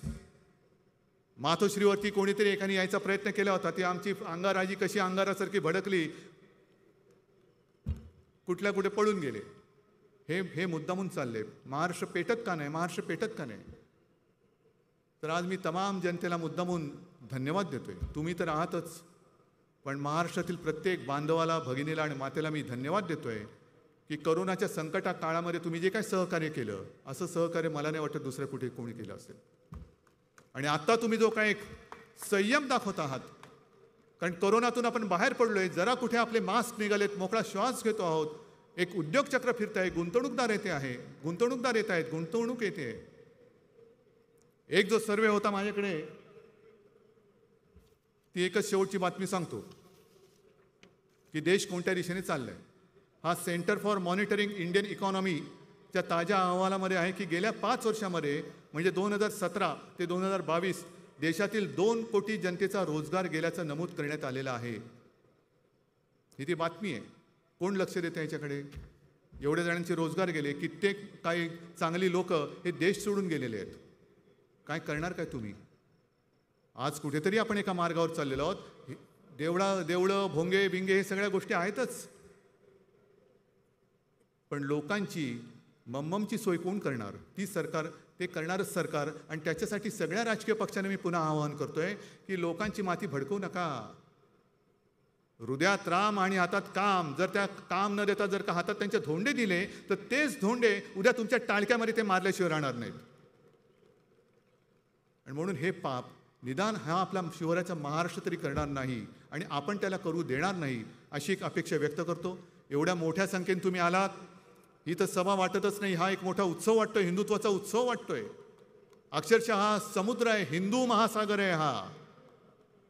मातोश्रीवरती कोणीतरी एकाने यायचा प्रयत्न केला होता. ती आमची अंगाराजी कशी अंगारासारखी भडकली, कुठल्या कुठे पळून गेले. हे मुद्दामून चालले. महाराष्ट्र पेटत का नाही? महाराष्ट्र पेटत का नाही? तर आज मी तमाम जनतेला मुद्दामून धन्यवाद देतोय. तुम्ही तर आहातच, पण महाराष्ट्रातील प्रत्येक बांधवाला, भगिनीला आणि मातेला मी धन्यवाद देतोय की करोनाच्या संकटा काळामध्ये तुम्ही जे काय सहकार्य केलं, असं सहकार्य मला नाही वाटत दुसऱ्या कुठे कोणी केलं असेल. आणि आत्ता तुम्ही जो काय एक संयम दाखवत आहात, कारण करोनातून आपण बाहेर पडलोय, जरा कुठे आपले मास्क निघालेत, मोकळा श्वास घेतो आहोत, एक उद्योग चक्र फिरत आहे, गुंतवणूकदार येत आहेत, गुंतवणूक येते. एक जो सर्वे होता माझ्याकडे, ती एकच शेवटची बातमी सांगतो की देश कोणत्या दिशेने चाललाय. हा सेंटर फॉर मॉनिटरिंग इंडियन इकॉनॉमीच्या ताज्या अहवालामध्ये आहे की गेल्या 5 वर्षामध्ये म्हणजे 2017 ते 2022 देशातील 2 कोटी जनतेचा रोजगार गेल्याचं नमूद करण्यात आलेलं आहे. ही ती बातमी आहे. कोण लक्ष देतं याच्याकडे? एवढ्या जणांचे रोजगार गेले. कित्येक काही चांगली लोक हे देश सोडून गेलेले आहेत. काय करणार काय तुम्ही? आज कुठेतरी आपण एका मार्गावर चाललेलो आहोत. देवळं, भोंगे बिंगे हे सगळ्या गोष्टी आहेतच, पण लोकांची मम्ममची सोय कोण करणार? ती सरकार, ते करणारच सरकार. आणि त्याच्यासाठी सगळ्या राजकीय पक्षांना मी पुन्हा आवाहन करतोय की लोकांची माती भडकवू नका. हृदयात राम आणि हातात काम. जर त्या काम न देता जर का हातात त्यांचे धोंडे दिले तर तेच धोंडे उद्या तुमच्या टाळक्यामध्ये ते मारल्याशिवाय राहणार नाहीत. आणि म्हणून हे पाप निदान हा आपला शिवरायाचा महाराष्ट्र तरी करणार नाही आणि आपण त्याला करू देणार नाही, अशी एक अपेक्षा व्यक्त करतो. एवढ्या मोठ्या संख्येने तुम्ही आलात. ही तर सभा वाटतच नाही, हा एक मोठा उत्सव वाटतोय, हिंदुत्वाचा उत्सव वाटतोय. अक्षरशः हा समुद्र आहे, हिंदू महासागर आहे हा.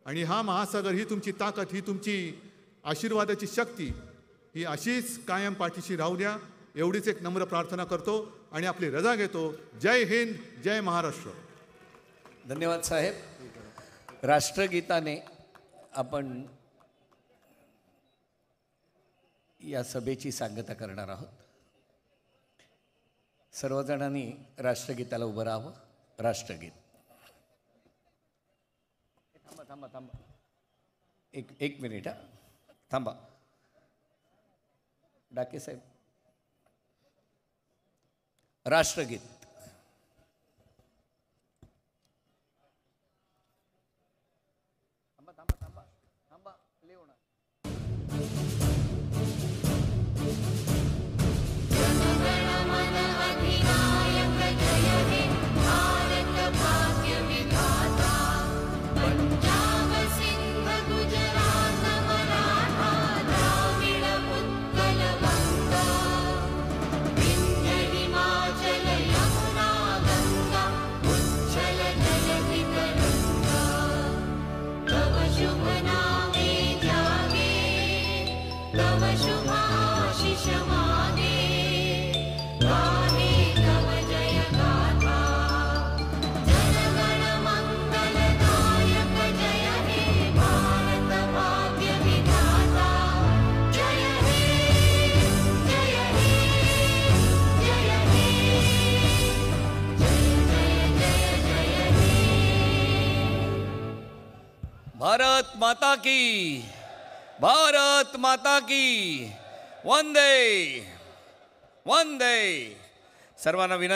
आणि हा महासागर, ही तुमची ताकद, ही तुमची आशीर्वादाची शक्ती ही अशीच कायम पाठीशी राहू द्या, एवढीच एक नम्र प्रार्थना करतो आणि आपली रजा घेतो. जय हिंद, जय महाराष्ट्र. धन्यवाद साहेब. राष्ट्रगीताने आपण या सभेची सांगता करणार आहोत. सर्वजणांनी राष्ट्रगीताला उभं राहावं. राष्ट्रगीत. थांबा थांबा थांबा एक मिनिट. थांबा डाके साहेब. राष्ट्रगीत. थांबा थांबा थांबा थांबा लिहून. भारत माता की, भारत माता की. वंदे वंदे. सर्वांना विनंती.